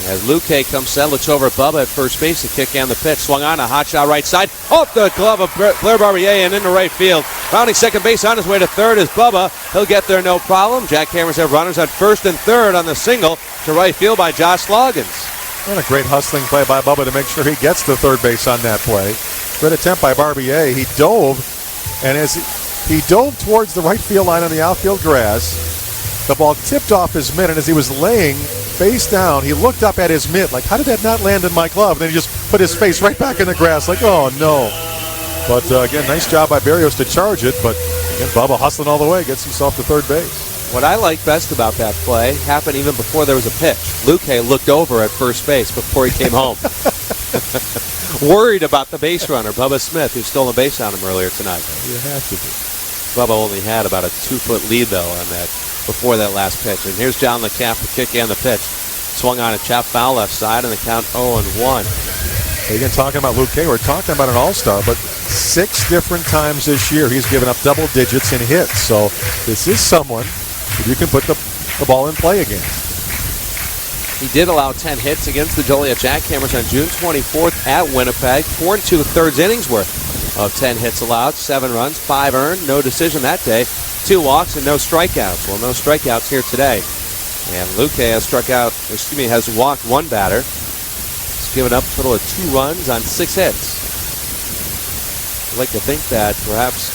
As Luque comes set, looks over at Bubba at first base. The kick and the pitch. Swung on, a hot shot right side. Off the glove of Blair Barbier and into right field. Rounding second base on his way to third is Bubba. He'll get there no problem. JackHammers have runners at first and third on the single to right field by Josh Loggins. And a great hustling play by Bubba to make sure he gets to third base on that play. Good attempt by Barbier. He dove, and as he dove towards the right field line on the outfield grass, the ball tipped off his mitt, and as he was laying face down, he looked up at his mitt like, how did that not land in my glove? And then he just put his face right back in the grass like, oh no. But again, nice job by Berrios to charge it, but again, Bubba hustling all the way, gets himself to third base. What I like best about that play happened even before there was a pitch. Luque looked over at first base before he came home. Worried about the base runner, Bubba Smith, who stole a base on him earlier tonight. You have to be. Bubba only had about a 2-foot lead, though, on that before that last pitch. And here's John LeCaff, the kick and the pitch. Swung on a chop foul left side, and the count 0-1. Again, talking about Luque, we're talking about an all-star, but 6 different times this year he's given up double digits in hits. So this is someone that you can put the ball in play again. He did allow 10 hits against the Joliet JackHammers on June 24th at Winnipeg. 4 2/3 innings worth of 10 hits allowed, 7 runs, 5 earned, no decision that day, 2 walks and no strikeouts. Well, no strikeouts here today. And Luque has walked 1 batter. He's given up a total of 2 runs on 6 hits. I'd like to think that perhaps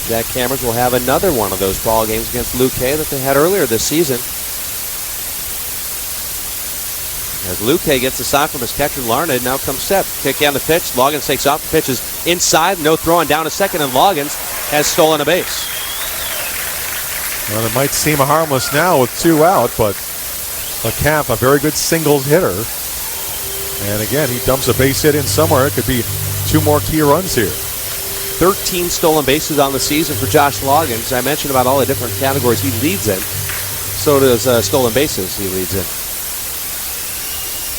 JackHammers will have another one of those ball games against Luque that they had earlier this season. As Luque gets a sign from his catcher, Larned, now comes set. Kick and the pitch. Loggins takes off. The pitch is inside. No throwing down a second, and Loggins has stolen a base. Well, it might seem harmless now with 2 out, but LeCaff, a very good singles hitter. And again, he dumps a base hit in somewhere. It could be 2 more key runs here. 13 stolen bases on the season for Josh Loggins. I mentioned about all the different categories he leads in. So does stolen bases he leads in.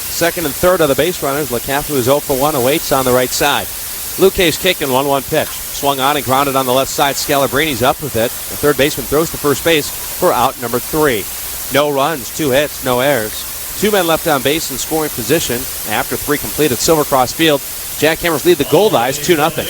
Second and third are the base runners. LeCaff, who is 0 for 1, awaits on the right side. Luque's kicking 1-1 pitch. Swung on and grounded on the left side. Scalabrini's up with it. The third baseman throws to first base for out number 3. No runs, 2 hits, no errors. 2 men left on base in scoring position. After 3 complete at Silvercross Field, JackHammers lead the Goldeyes 2-0.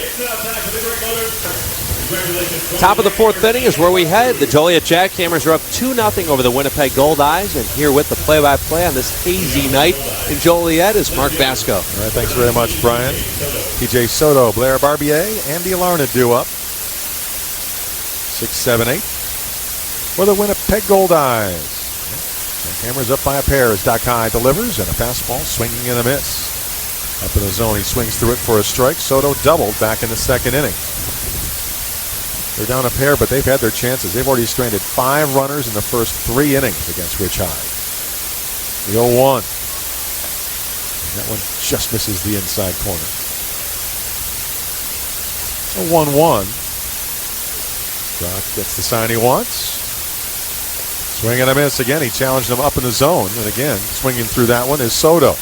Top of the 4th inning is where we head. The Joliet JackHammers are up 2-0 over the Winnipeg Goldeyes. And here with the play-by-play on this hazy night in Joliet is Mark Vasko. All right, thanks very much, Brian. P.J. Soto, Blair Barbier, Andy Larned due up. 6, 7, 8 for the Winnipeg Goldeyes. JackHammers up by a pair as Doc Hyde delivers, and a fastball swinging and a miss. Up in the zone, he swings through it for a strike. Soto doubled back in the 2nd inning. They're down a pair, but they've had their chances. They've already stranded 5 runners in the first 3 innings against Rich Hyde. The 0-1. That one just misses the inside corner. A 1-1. Doc gets the sign he wants. Swing and a miss again. He challenged him up in the zone. And again, swinging through that one is Soto.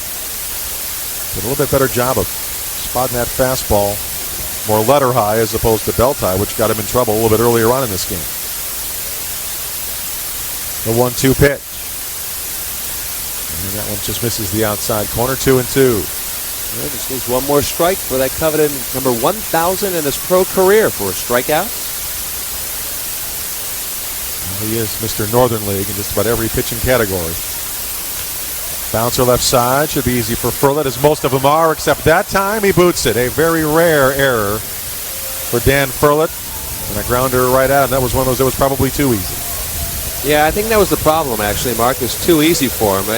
Did a little bit better job of spotting that fastball. More letter high as opposed to belt high, which got him in trouble a little bit earlier on in this game. The 1-2 pitch. And that one just misses the outside corner. 2-2. Well, just needs one more strike for that coveted number 1,000 in his pro career for strikeouts. Well, he is Mr. Northern League in just about every pitching category. Bouncer left side. Should be easy for Furlett, as most of them are, except that time he boots it. A very rare error for Dan Furlett. And a grounder right out. And that was one of those that was probably too easy. Yeah, I think that was the problem, actually, Mark. It was too easy for him.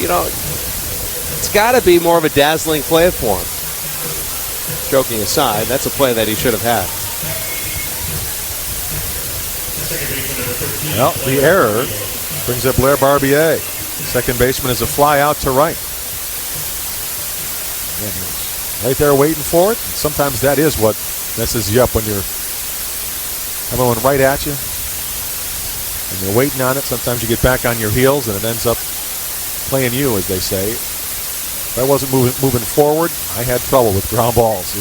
You know, it's got to be more of a dazzling play for him. Joking aside, that's a play that he should have had. Well, the error brings up Blair Barbier. Second baseman is a fly out to right. Again, he's right there waiting for it. Sometimes that is what messes you up when you're everyone right at you and you're waiting on it. Sometimes you get back on your heels and it ends up playing you, as they say. If I wasn't moving forward, I had trouble with ground balls.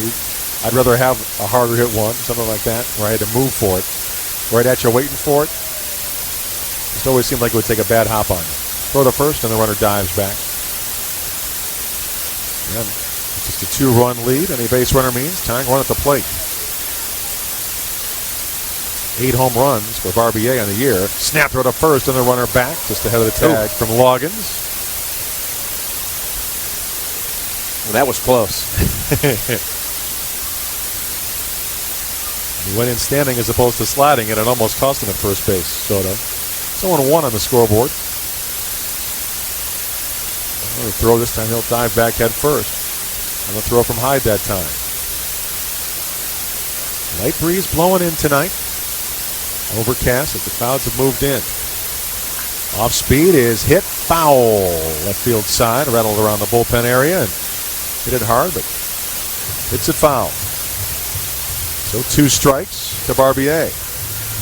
I'd rather have a harder hit one, something like that, where I had to move for it. Right at you waiting for it. It always seemed like it would take a bad hop on you. Throw to first, and the runner dives back. And just a 2-run lead. Any base runner means tying run at the plate. 8 home runs for Barbier on the year. Snap throw to first, and the runner back just ahead of the tag from Loggins. Well, that was close. He went in standing as opposed to sliding, and it almost cost him at first base. Soto. Someone won on the scoreboard. The throw this time, he'll dive back head first. And the throw from Hyde that time. Light breeze blowing in tonight. Overcast as the clouds have moved in. Off speed is hit foul. Left field side, rattled around the bullpen area and hit it hard, but hits it foul. So 2 strikes to Barbier.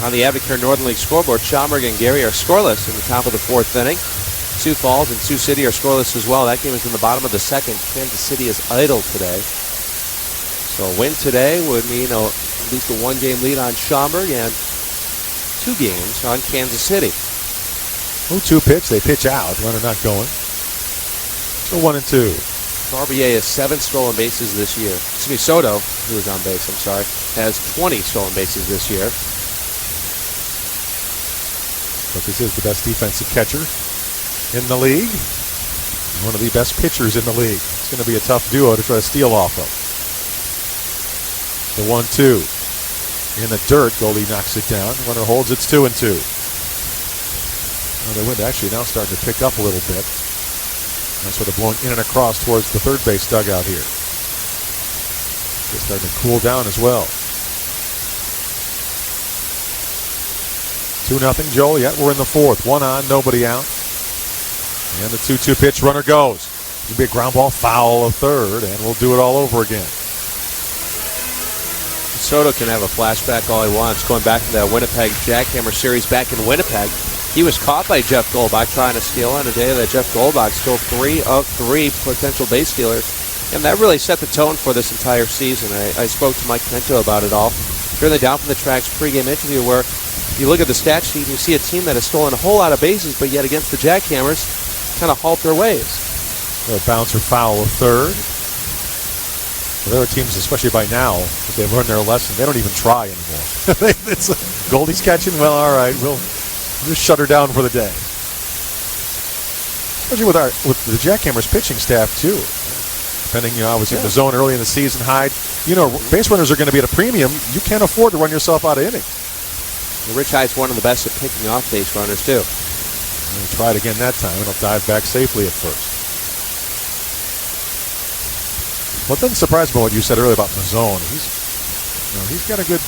On the Advocare Northern League scoreboard, Schaumburg and Gary are scoreless in the top of the 4th inning. Sioux Falls and Sioux City are scoreless as well. That game is in the bottom of the 2nd. Kansas City is idle today. So a win today would mean at least a 1-game lead on Schaumburg and 2 games on Kansas City. 0-2 pitch. They pitch out. Runner not going. So 1-2. Barbier has 7 stolen bases this year. Excuse me, Soto, who is on base, has 20 stolen bases this year. But this is the best defensive catcher in the league. One of the best pitchers in the league. It's going to be a tough duo to try to steal off of. The 1-2. In the dirt, Goldie knocks it down. Runner holds, it's 2-2. Well, the wind actually now starting to pick up a little bit. That's sort of blowing in and across towards the third base dugout here. It's starting to cool down as well. 2-0 Joliet. We're in the 4th. 1 on, nobody out. And the 2-2 pitch, runner goes. It'll be a ground ball foul of third, and we'll do it all over again. Soto can have a flashback all he wants, going back to that Winnipeg JackHammers series back in Winnipeg. He was caught by Jeff Goldbach trying to steal on a day that Jeff Goldbach stole 3 of 3 potential base stealers. And that really set the tone for this entire season. I spoke to Mike Pinto about it all during the Down from the Tracks pregame interview, where you look at the stat sheet and you see a team that has stolen a whole lot of bases, but yet against the JackHammers kind of halt their ways. A bouncer foul of third. Well, there are teams, especially by now, if they've learned their lesson, they don't even try anymore. It's Goldie's catching. Well, all right, we'll just shut her down for the day. Especially with the JackHammers pitching staff too. Depending, obviously the zone early in the season, Hyde. Base runners are going to be at a premium. You can't afford to run yourself out of innings. Rich Hyde's one of the best at picking off base runners too. And he tried again that time, and he'll dive back safely at first. What doesn't surprise me what you said earlier about Mazzone. He's got a good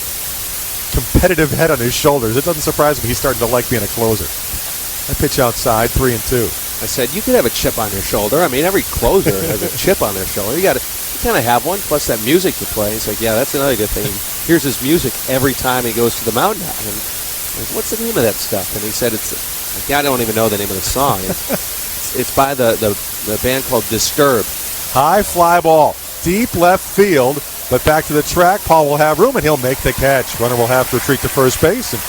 competitive head on his shoulders. It doesn't surprise me he's starting to like being a closer. I pitch outside, 3-2. I said you could have a chip on your shoulder. I mean, every closer has a chip on their shoulder. You kind of have one. Plus that music you play. He's like, yeah, that's another good thing. Here's his music every time he goes to the mound now. And I'm like, what's the name of that stuff? And he said I don't even know the name of the song. It's by the band called Disturbed. High fly ball, deep left field, but back to the track. Paul will have room, and he'll make the catch. Runner will have to retreat to first base. And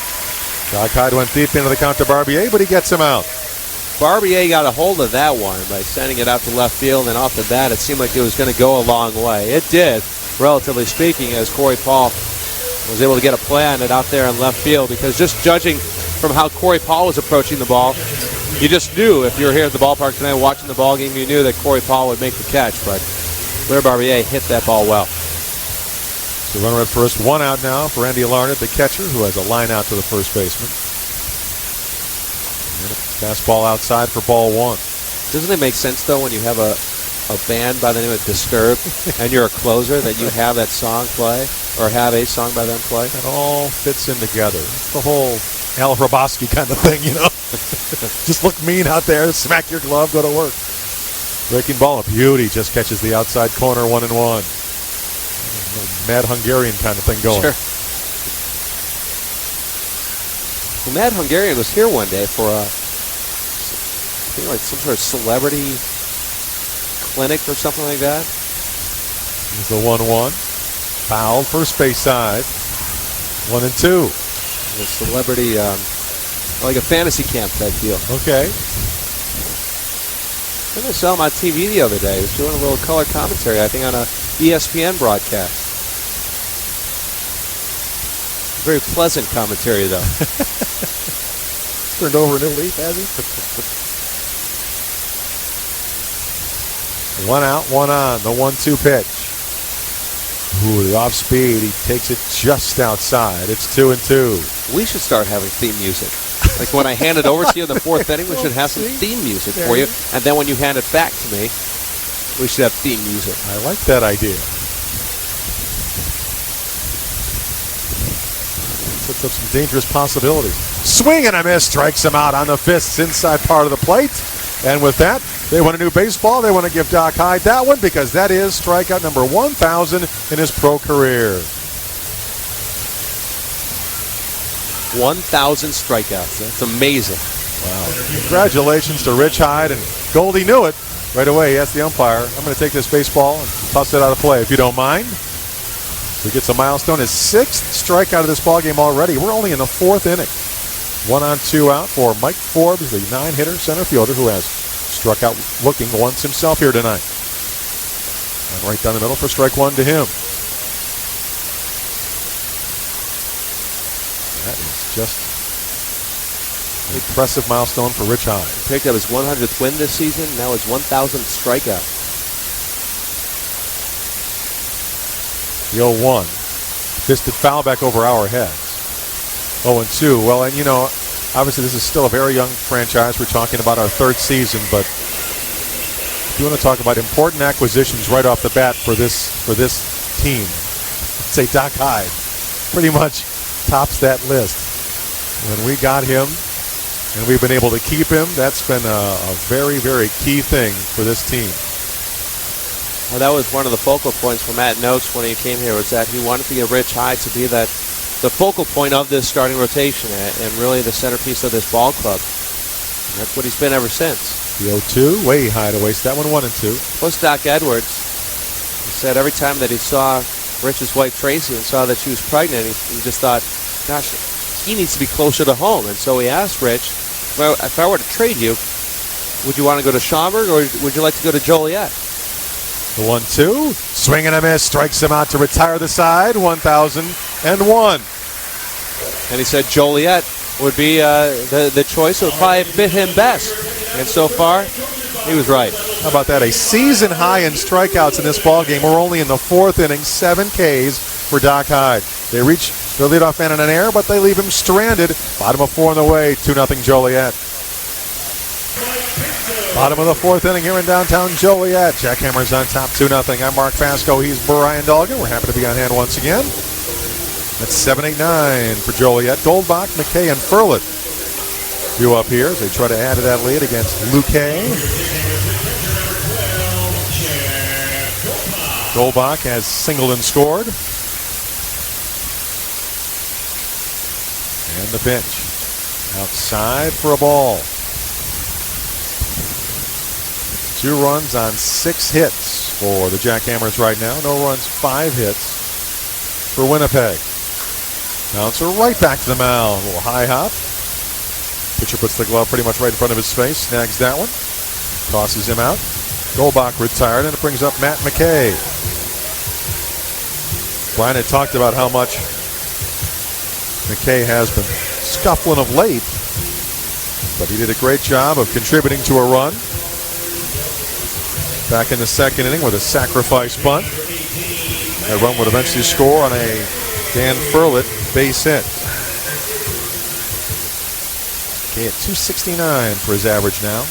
Hyde went deep into the count to Barbier, but he gets him out. Barbier got a hold of that one by sending it out to left field, and off the bat, it seemed like it was going to go a long way. It did, relatively speaking, as Corey Paul was able to get a play on it out there in left field, because just judging from how Corey Paul was approaching the ball, you just knew if you were here at the ballpark tonight watching the ball game, you knew that Corey Paul would make the catch, but Blair Barbier hit that ball well. So runner at first, 1 out now for Andy Larned, the catcher, who has a line out to the first baseman. And a fastball outside for ball 1. Doesn't it make sense, though, when you have a band by the name of Disturbed and you're a closer, that you have that song play, or have a song by them play? It all fits in together. It's the whole Al Hrabosky kind of thing, Just look mean out there, smack your glove, go to work. Breaking ball, a beauty, just catches the outside corner, 1-1. Mad Hungarian kind of thing going. Sure. Well, Mad Hungarian was here one day for I think like some sort of celebrity clinic or something like that. Here's the 1-1. Foul, first base side. 1-2. The celebrity Like a fantasy camp type deal. Okay. I saw him on TV the other day. He was doing a little color commentary, I think, on a ESPN broadcast. Very pleasant commentary, though. Turned over a new leaf, has he? 1 out, 1 on. The 1-2 pitch. Ooh, the off speed. He takes it just outside. It's 2-2. We should start having theme music. Like when I hand it over to you in the 4th inning, we should have some theme music for you. And then when you hand it back to me, we should have theme music. I like that idea. Sets up some dangerous possibilities. Swing and a miss. Strikes him out on the fists inside part of the plate. And with that, they want a new baseball. They want to give Doc Hyde that one because that is strikeout number 1,000 in his pro career. 1,000 strikeouts. That's amazing. Wow. Congratulations to Rich Hyde. And Goldie knew it right away. He asked the umpire, I'm going to take this baseball and toss it out of play if you don't mind. So he gets a milestone. His 6th strikeout of this ballgame already. We're only in the 4th inning. 1 on, 2 out for Mike Forbes, the 9-hitter center fielder who has struck out looking once himself here tonight. And right down the middle for strike 1 to him. That is just an impressive milestone for Rich Hyde. Picked up his 100th win this season. Now his 1,000th strikeout. The 0-1. Fisted foul back over our heads. 0-2. Well, and you know, obviously this is still a very young franchise. We're talking about our 3rd season, but if you want to talk about important acquisitions right off the bat for this team, I'd say Doc Hyde pretty much tops that list. When we got him and we've been able to keep him, that's been a very, very key thing for this team. Well, that was one of the focal points for Matt Noakes when he came here, was that he wanted to get Rich Hyde to be the focal point of this starting rotation and really the centerpiece of this ball club. And that's what he's been ever since. The 0-2, way high to waste that one, 1-2. Plus Doc Edwards, he said every time that he saw Rich's wife Tracy and saw that she was pregnant, he just thought, gosh, he needs to be closer to home. And so he asked Rich, if I were to trade you, would you want to go to Schaumburg or would you like to go to Joliet? The 1-2, swing and a miss, strikes him out to retire the side, 1,001. And he said Joliet would be the choice that would probably fit him best. And so far, he was right. How about that? A season high in strikeouts in this ballgame. We're only in the 4th inning, 7 Ks for Doc Hyde. They reach their leadoff man in an error, but they leave him stranded. Bottom of 4 on the way, 2-0 Joliet. Bottom of the 4th inning here in downtown Joliet. JackHammers on top, 2-0. I'm Mark Vasko. He's Bryan Dolgin. We're happy to be on hand once again. That's 7-8-9 for Joliet. Goldbach, McKay, and Furlett due up here as they try to add to that lead against Luque. Goldbach has singled and scored. And the pitch. Outside for a ball. 2 runs on 6 hits for the JackHammers right now. No runs, 5 hits for Winnipeg. Bouncer right back to the mound. A little high hop. Pitcher puts the glove pretty much right in front of his face. Snags that one. Tosses him out. Goldbach retired, and it brings up Matt McKay. Bryan had talked about how much McKay has been scuffling of late, but he did a great job of contributing to a run. Back in the 2nd inning with a sacrifice bunt. That run would eventually score on a Dan Furlett base hit. Okay, at 269 for his average now.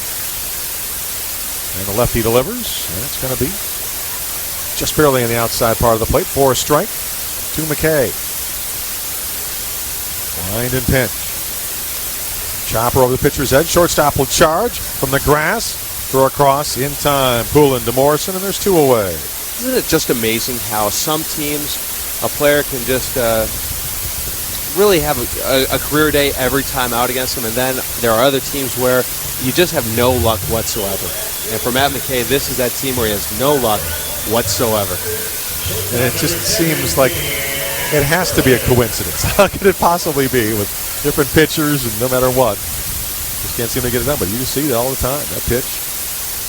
And the lefty delivers, and it's going to be just barely in the outside part of the plate for a strike to McKay. Wind and pinch. Chopper over the pitcher's head. Shortstop will charge from the grass. Throw across in time. Poulin to Morrison, and there's 2 away. Isn't it just amazing how some teams, a player can just really have a career day every time out against them, and then there are other teams where you just have no luck whatsoever. And for Matt McKay, this is that team where he has no luck whatsoever. And it just seems like it has to be a coincidence. How could it possibly be with different pitchers, and no matter what, just can't seem to get it done. But you see that all the time. That pitch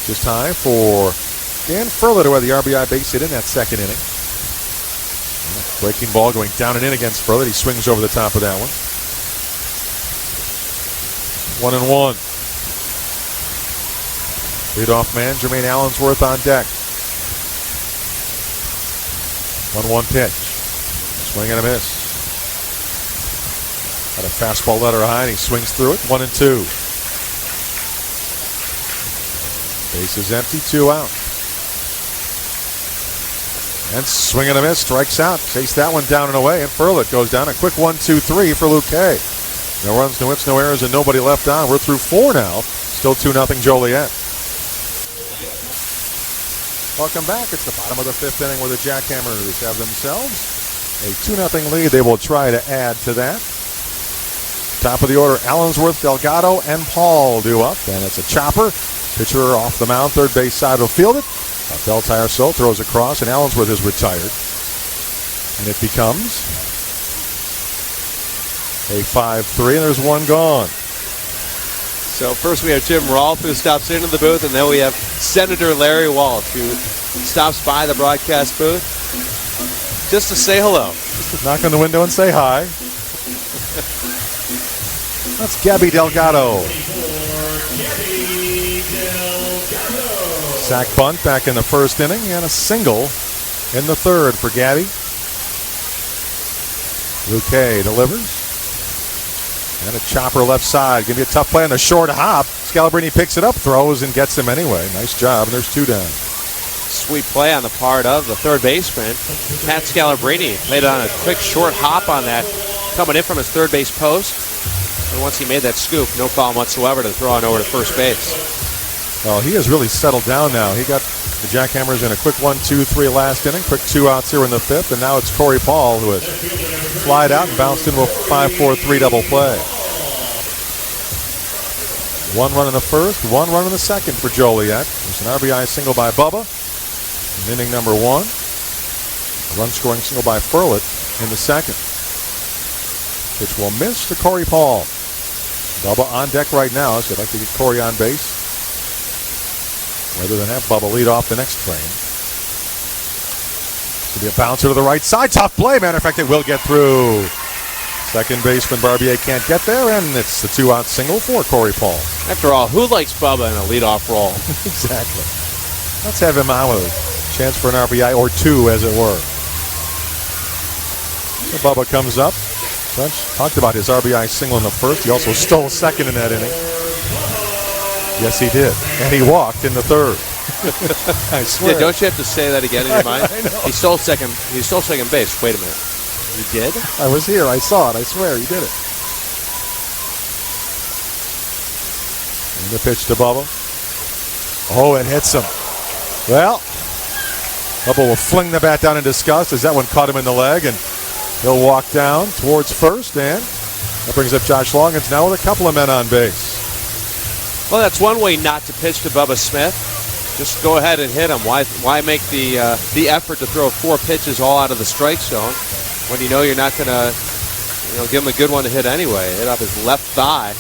just high for Dan Furler to have the RBI base hit in that second inning. Breaking ball going down and in against Furler. He swings over the top of that one. 1-1. Leadoff man Jermaine Allensworth on deck. 1-1 pitch. Swing and a miss. Got a fastball letter high, and he swings through it. 1-2. Base is empty, 2 out. And swing and a miss, strikes out. Chase that one down and away, and Furler goes down. A quick 1-2-3 for Luke Hay. No runs, no hits, no errors, and nobody left on. We're through 4 now. Still 2-0 Joliet. Welcome back. It's the bottom of the 5th inning where the JackHammers have themselves a 2-0 lead. They will try to add to that. Top of the order, Allensworth, Delgado, and Paul due up. And it's a chopper. Pitcher off the mound, third base side will field it. Beltire so throws across, and Allensworth is retired. And it becomes a 5-3, and there's one gone. So first we have Jim Rolfe, who stops into the booth, and then we have Senator Larry Walsh, who stops by the broadcast booth just to say hello. Just knock on the window and say hi. That's Gabby Delgado. Sack bunt back in the first inning, and a single in the third for Gabby. Luke Hay delivers. And a chopper left side. Going to be a tough play on the short hop. Scalabrini picks it up, throws, and gets him anyway. Nice job, and there's 2 down. Sweet play on the part of the third baseman, Pat Scalabrini. Played on a quick short hop on that, coming in from his third base post. And once he made that scoop, no problem whatsoever to throw on over to first base. Well, he has really settled down now. He got the JackHammers in a quick 1-2-3 last inning. Quick 2 outs here in the 5th, and now it's Corey Paul who has flied out and bounced into a 5-4-3 double play. 1 run in the first, 1 run in the second for Joliet. There's an RBI single by Bubba in inning number 1. A run-scoring single by Furlet in the second. Pitch will miss to Corey Paul. Bubba on deck right now, so I'd like to get Corey on base rather than have Bubba lead off the next frame. It's going to be a bouncer to the right side. Tough play. Matter of fact, it will get through. Second baseman Barbier can't get there, and it's the 2-out single for Corey Paul. After all, who likes Bubba in a leadoff role? Exactly. Let's have him out with a chance for an RBI or 2, as it were. So Bubba comes up. Bunch talked about his RBI single in the first. He also stole second in that inning. Yes, he did. And he walked in the third. I swear. Yeah, don't you have to say that again in your mind? I know. He stole second base. Wait a minute. He did? I was here. I saw it. I swear he did it. And the pitch to Bubba. Oh, it hits him. Well, Bubba will fling the bat down in disgust as that one caught him in the leg, and he'll walk down towards first, and that brings up Josh Longans now with a couple of men on base. Well, that's one way not to pitch to Bubba Smith. Just go ahead and hit him. Why make the effort to throw 4 pitches all out of the strike zone when you know you're not going to give him a good one to hit anyway? Hit up his left thigh.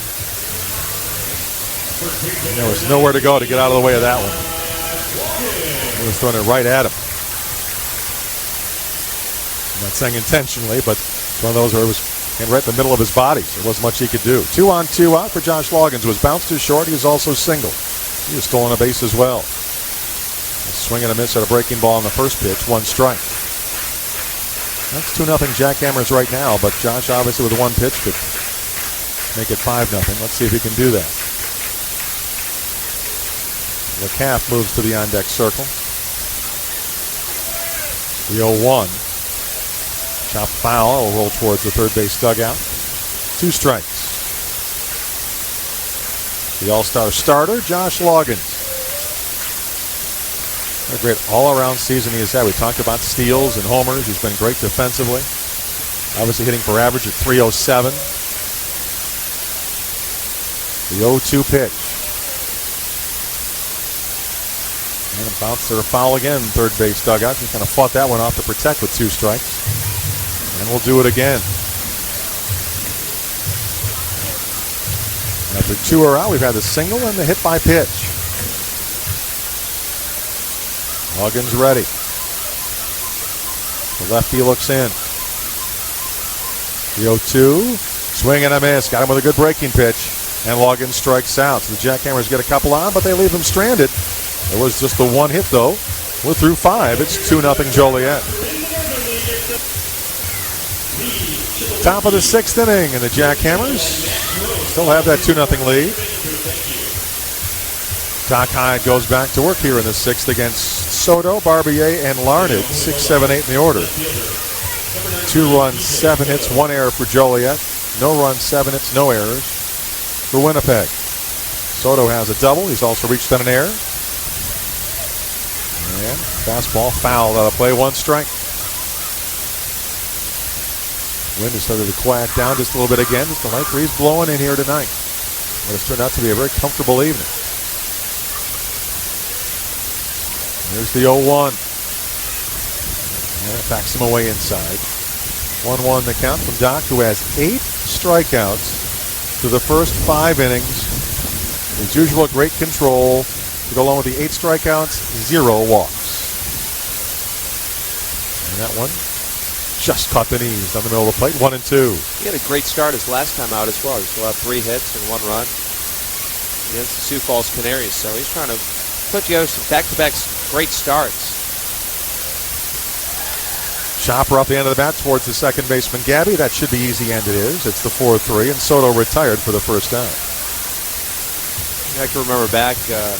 And there was nowhere to go to get out of the way of that one. He was throwing it right at him. I'm not saying intentionally, but it's one of those where it was right in the middle of his body. So there wasn't much he could do. 2 on, 2 out for Josh Longans. Was bounced to short. He was also single. He was stolen a base as well. A swing and a miss at a breaking ball on the first pitch. 1 strike. That's 2-0 JackHammers right now, but Josh obviously with 1 pitch could make it 5-0. Let's see if he can do that. LeCaff moves to the on-deck circle. The 0-1. Chop foul will roll towards the third base dugout. 2 strikes. The all-star starter, Josh Longans. A great all-around season he has had. We talked about steals and homers. He's been great defensively. Obviously hitting for average at .307. The 0-2 pitch. And a bouncer, a foul again, third base dugout. He kind of fought that one off to protect with 2 strikes. And we'll do it again. After 2 are out, we've had the single and the hit by pitch. Dolgin's ready. The lefty looks in. The 0-2. Swing and a miss. Got him with a good breaking pitch. And Logan strikes out. So the JackHammers get a couple on, but they leave him stranded. There was just the one hit, though. We're through 5. It's 2-0 Joliet. Top of the 6th inning, and the JackHammers still have that 2-0 lead. Doc Hyde goes back to work here in the 6th against Soto, Barbier, and Larned. 6, 7, 8 in the order. 2 runs, 7 hits, 1 error for Joliet. No runs, 7 hits, no errors for Winnipeg. Soto has a double. He's also reached on an error. And fastball fouled out of play, 1 strike. Wind has started to quiet down just a little bit again. Just a light breeze blowing in here tonight. But it's turned out to be a very comfortable evening. Here's the 0-1. And it backs him away inside. 1-1 the count from Doc, who has 8 strikeouts through the first 5 innings. As usual, great control. To go along with the 8 strikeouts, 0 walks. And that one just caught the knees on the middle of the plate. 1 and 2. He had a great start his last time out as well. He still had 3 hits and 1 run against the Sioux Falls Canaries. So he's trying to put together some back-to-back great starts. Chopper off the end of the bat towards the second baseman, Gabby. That should be easy, and it is. It's the 4-3, and Soto retired for the first out. I can remember back, I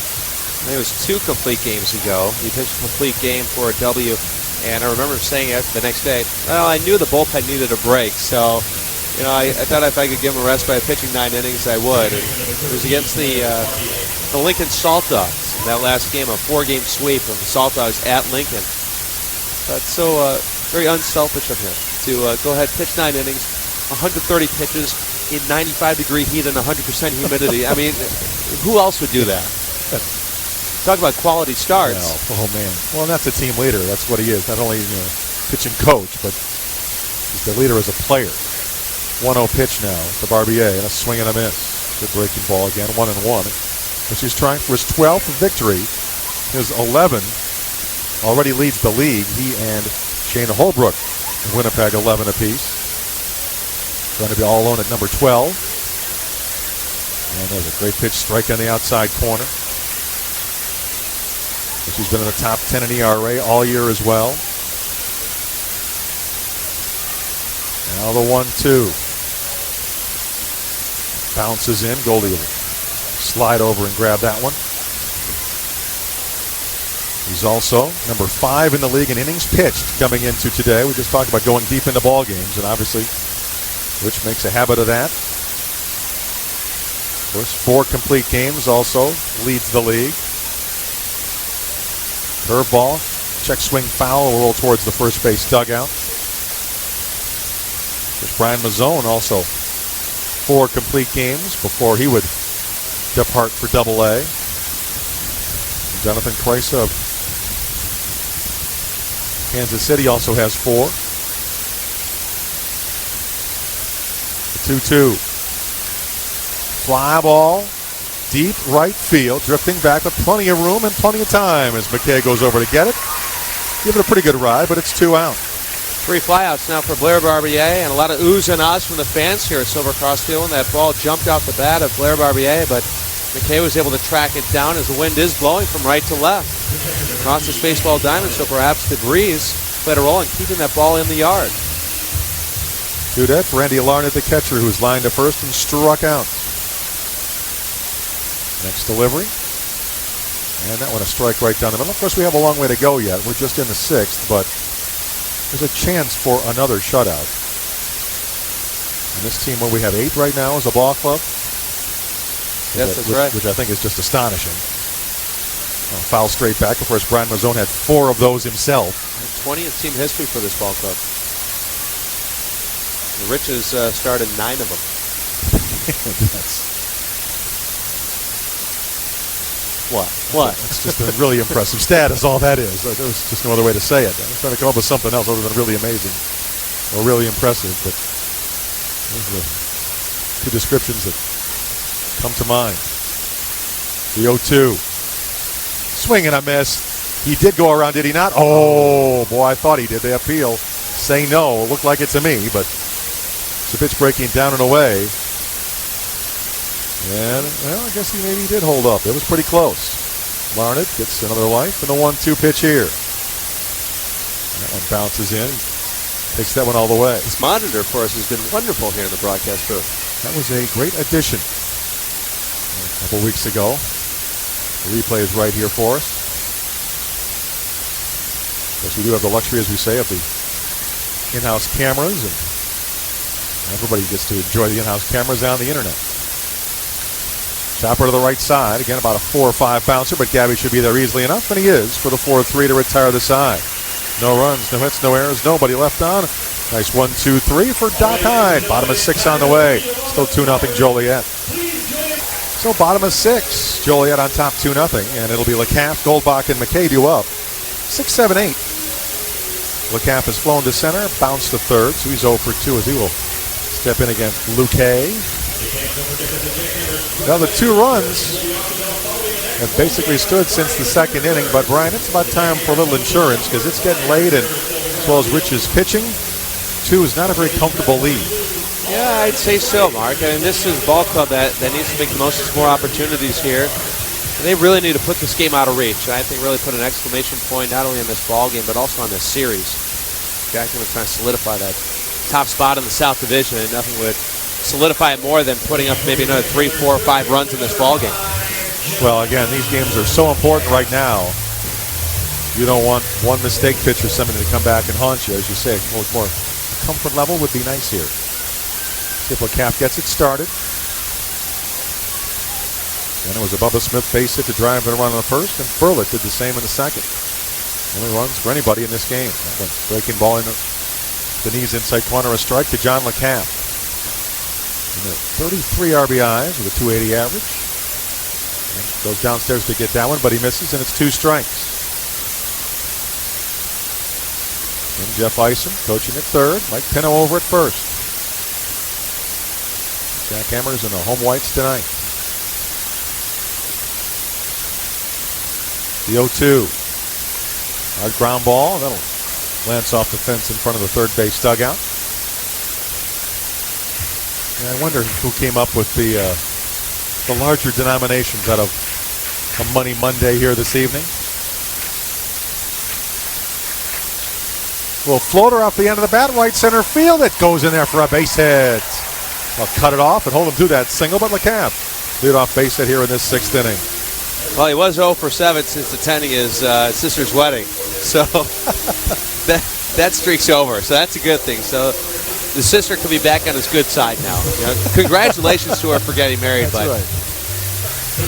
think it was 2 complete games ago. He pitched a complete game for a W, and I remember saying it the next day, well, I knew the bullpen needed a break, so you know, I thought if I could give him a rest by pitching 9 innings, I would. And it was against the Lincoln Salt Dogs in that last game, a 4-game sweep of the Salt Dogs at Lincoln. But so very unselfish of him to go ahead, pitch 9 innings, 130 pitches in 95-degree heat and 100% humidity. I mean, who else would do that? Talk about quality starts. Well, oh man. Well, and that's a team leader. That's what he is. Not only pitching coach, but he's the leader as a player. 1-0 pitch now to Barbier, and a swing and a miss. Good breaking ball again, 1-1. Which he's trying for his 12th victory. His 11 already leads the league. He and Shane Holbrook in Winnipeg 11 apiece. Trying to be all alone at number 12. And there's a great pitch, strike on the outside corner. He's been in the top 10 in ERA all year as well. Now the 1-2. Bounces in. Goldeyes will slide over and grab that one. He's also number 5 in the league in innings pitched coming into today. We just talked about going deep into ball games, and obviously Rich makes a habit of that. First 4 complete games also leads the league. Curveball, check swing foul, will roll towards the first base dugout. There's Bryan Mazzone, also 4 complete games before he would depart for Double-A. Jonathan Kreisa of Kansas City also has 4. The 2-2. Fly ball, deep right field, drifting back with plenty of room and plenty of time as McKay goes over to get it. Give it a pretty good ride, but it's 2 out. 3 flyouts now for Blair Barbier, and a lot of oohs and ahs from the fans here at Silver Cross Field. And that ball jumped off the bat of Blair Barbier, but McKay was able to track it down as the wind is blowing from right to left across this baseball diamond, so perhaps the breeze played a role in keeping that ball in the yard. 2 dead for Randy Larned, the catcher, who's lined to first and struck out. Next delivery. And that one a strike right down the middle. Of course, we have a long way to go yet. We're just in the 6th, but there's a chance for another shutout. And this team, where we have 8 right now, is a ball club. Yes, that's right. Which I think is just astonishing. Foul straight back. Of course, Bryan Mazzone had 4 of those himself. 20th team history for this ball club. The Riches started 9 of them. What? It's just a really impressive stat is all that is. There's just no other way to say it. I'm trying to come up with something else other than really amazing or really impressive. But those are the 2 descriptions that come to mind. The 0-2. Swing and a miss. He did go around, did he not? Oh, boy, I thought he did. They appeal. Say no. It looked like it to me, but it's a pitch breaking down and away. And, well, I guess he maybe did hold up. It was pretty close. Larned gets another life, and the 1-2 pitch here. That one bounces in. Takes that one all the way. This monitor for us has been wonderful here in the broadcast booth. That was a great addition a couple weeks ago. The replay is right here for us. Yes, we do have the luxury, as we say, of the in-house cameras, and everybody gets to enjoy the in-house cameras on the internet. Chopper to the right side. Again, about a 4 or 5 bouncer, but Gabby should be there easily enough, and he is for the 4-3 to retire the side. No runs, no hits, no errors, nobody left on. Nice 1-2-3 for Doc Hyde. Bottom of 6 on the way. Still 2-0 Joliet. So bottom of 6. Joliet on top 2-0, and it'll be LeCaff, Goldbach, and McKay due up. 6-7-8. LeCaff has flown to center, bounced to third, so he's 0 for 2 as he will step in against Luque. Now the 2 runs have basically stood since the second inning, but Bryan, it's about time for a little insurance because it's getting late, and as well as Rich's pitching, 2 is not a very comfortable lead. Yeah, I'd say so, Mark. I mean, this is a ball club that needs to make the most of more opportunities here. And they really need to put this game out of reach. And I think really put an exclamation point not only on this ball game, but also on this series. JackHammers trying to solidify that top spot in the South Division, and nothing would solidify it more than putting up maybe another 3, 4, or 5 runs in this ball game. Well, again, these games are so important right now. You don't want one mistake pitch or something to come back and haunt you, as you say. More comfort level would be nice here. See if LeCaff gets it started. And it was a Bubba Smith base hit to drive and run on the first, and Furlett did the same in the second. Only runs for anybody in this game. That one breaking ball in the knees inside corner, a strike to John LeCaff. 33 RBIs with a 280 average. And goes downstairs to get that one, but he misses, and it's 2 strikes. And Jeff Eisen coaching at third. Mike Pino over at first. JackHammers in the home whites tonight. The 0-2. Hard ground ball. That'll lance off the fence in front of the third base dugout. And I wonder who came up with the larger denominations out of a Money Monday here this evening. Well, floater off the end of the bat, right center field. It goes in there for a base hit. I'll cut it off and hold him to that single, but LeCaff lead off base hit here in this 6th inning. Well, he was 0 for 7 since attending his sister's wedding. So that streak's over. So that's a good thing. So the sister could be back on his good side now. You know, congratulations to her for getting married. That's but, right.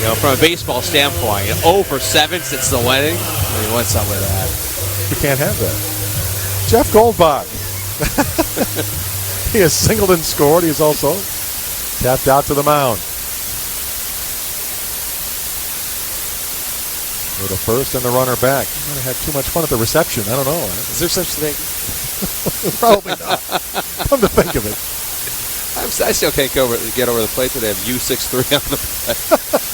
You know, from a baseball standpoint, 0 for 7 since the wedding. I mean, what's up with that? You can't have that. Jeff Goldbach. He has singled and scored. He has also tapped out to the mound. With a first and the runner back. You might have had too much fun at the reception. I don't know. Is there such a thing? Probably not. Come to think of it. I still can't get over the plate that they have U63 on the play.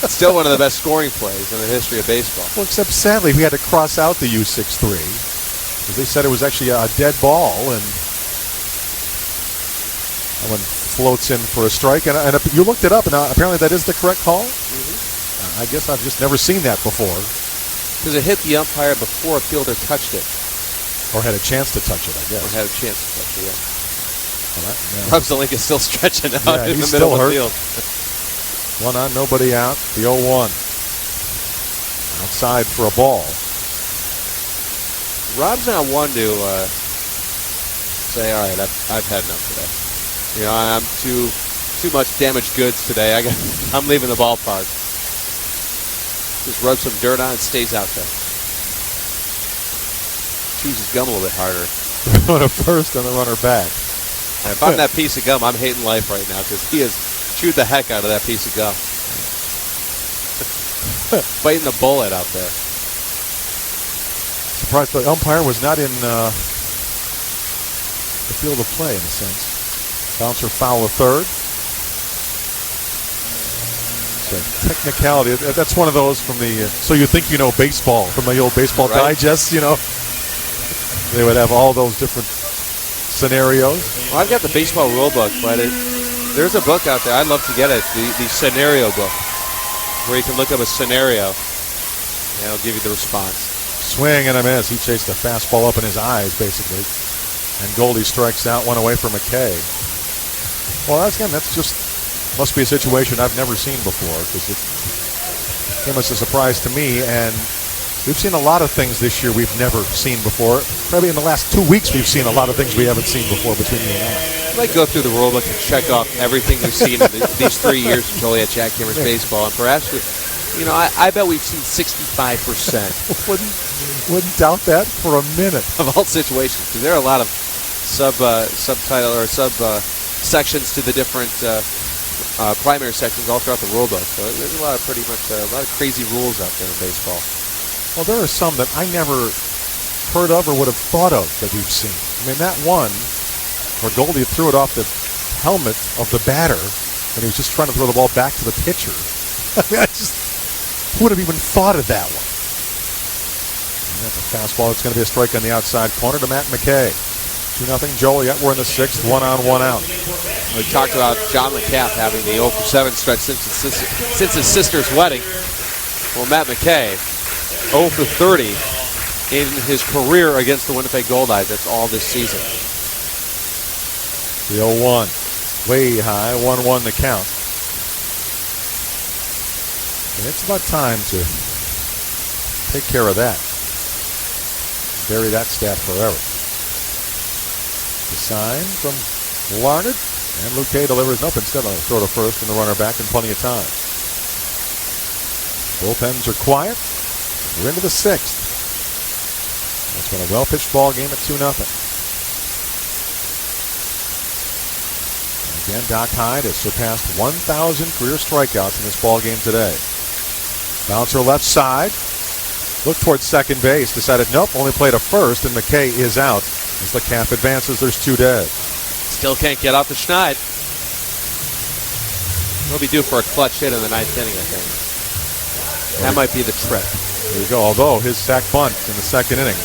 Still one of the best scoring plays in the history of baseball. Well, except sadly, we had to cross out the U63 because they said it was actually a dead ball, and that one floats in for a strike. And you looked it up, and apparently that is the correct call. I guess I've just never seen that before. Because it hit the umpire before a fielder touched it. Or had a chance to touch it, I guess. Or had a chance to touch it, yeah. Well, Rob Zelinka is still stretching out in the middle of the field. 1 on, nobody out. The 0-1. Outside for a ball. Rob's not one to say, all right, I've had enough today. You know, I'm too much damaged goods today. I'm leaving the ballpark. Just rubs some dirt on and stays out there. Chews his gum a little bit harder. On a first and the runner back. And if I'm that piece of gum, I'm hating life right now because he has chewed the heck out of that piece of gum. Biting the bullet out there. Surprised the umpire was not in the field of play in a sense. Bouncer foul a third. technicality. That's one of those from the So You Think You Know Baseball, from the old Baseball Digest, you know. They would have all those different scenarios. Well, I've got the baseball rule book, but there's a book out there. I'd love to get it, the scenario book, where you can look up a scenario, and it'll give you the response. Swing and a miss. He chased a fastball up in his eyes, basically. And Goldie strikes out, one away from McKay. Well, that's just must be a situation I've never seen before, because it came as a surprise to me. And we've seen a lot of things this year we've never seen before. Probably in the last 2 weeks we've seen a lot of things we haven't seen before between you and I. I might go through the rule book and check off everything we've seen in these 3 years of Joliet JackHammers baseball, and perhaps I bet we've seen 65%. Wouldn't doubt that for a minute. Of all situations, because there are a lot of subtitle or sections to the different primary sections all throughout the rule book. So there's a lot of crazy rules out there in baseball. Well, there are some that I never heard of or would have thought of that we've seen. I mean, that one where Goldie threw it off the helmet of the batter and he was just trying to throw the ball back to the pitcher. I mean, who would have even thought of that one? And that's a fastball. It's going to be a strike on the outside corner to Matt McKay. 2-0 Joliet. We're in the 6th, 1 on, 1 out. We talked about John LeCap having the 0-for-7 stretch since his sister's wedding. Well, Matt McKay, 0-for-30 in his career against the Winnipeg Goldeyes. That's all this season. The 0-1, way high, 1-1 the count. And it's about time to take care of that. Bury that stat forever. The sign from Larned, and Luque delivers up instead of throw to first and the runner back in plenty of time. Bullpens are quiet. We're into the 6th. It's been a well-pitched ball game at 2-0. Again, Doc Hyde has surpassed 1,000 career strikeouts in this ball game today. Bouncer left side. Looked towards second base. Decided nope, only play to first, and McKay is out. As LeCap advances, there's 2 dead. Still can't get off the schneid. He'll be due for a clutch hit in the 9th inning, I think. That might be the trick. There you go. Although his sac bunt in the 2nd inning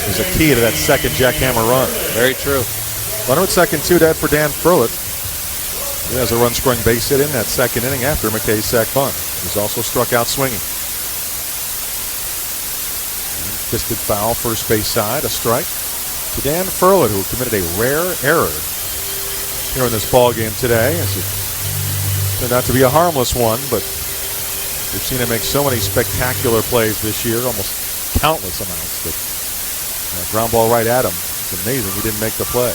was a key to that second jackhammer run. Very true. Runner at second, 2 dead for Dan Furlett. He has a run-scoring base hit in that 2nd inning after McKay's sac bunt. He's also struck out swinging. Fisted foul, first base side, a strike to Dan Furlett, who committed a rare error here in this ball game today. It turned out to be a harmless one, but we've seen him make so many spectacular plays this year, almost countless amounts. But ground ball right at him. It's amazing he didn't make the play.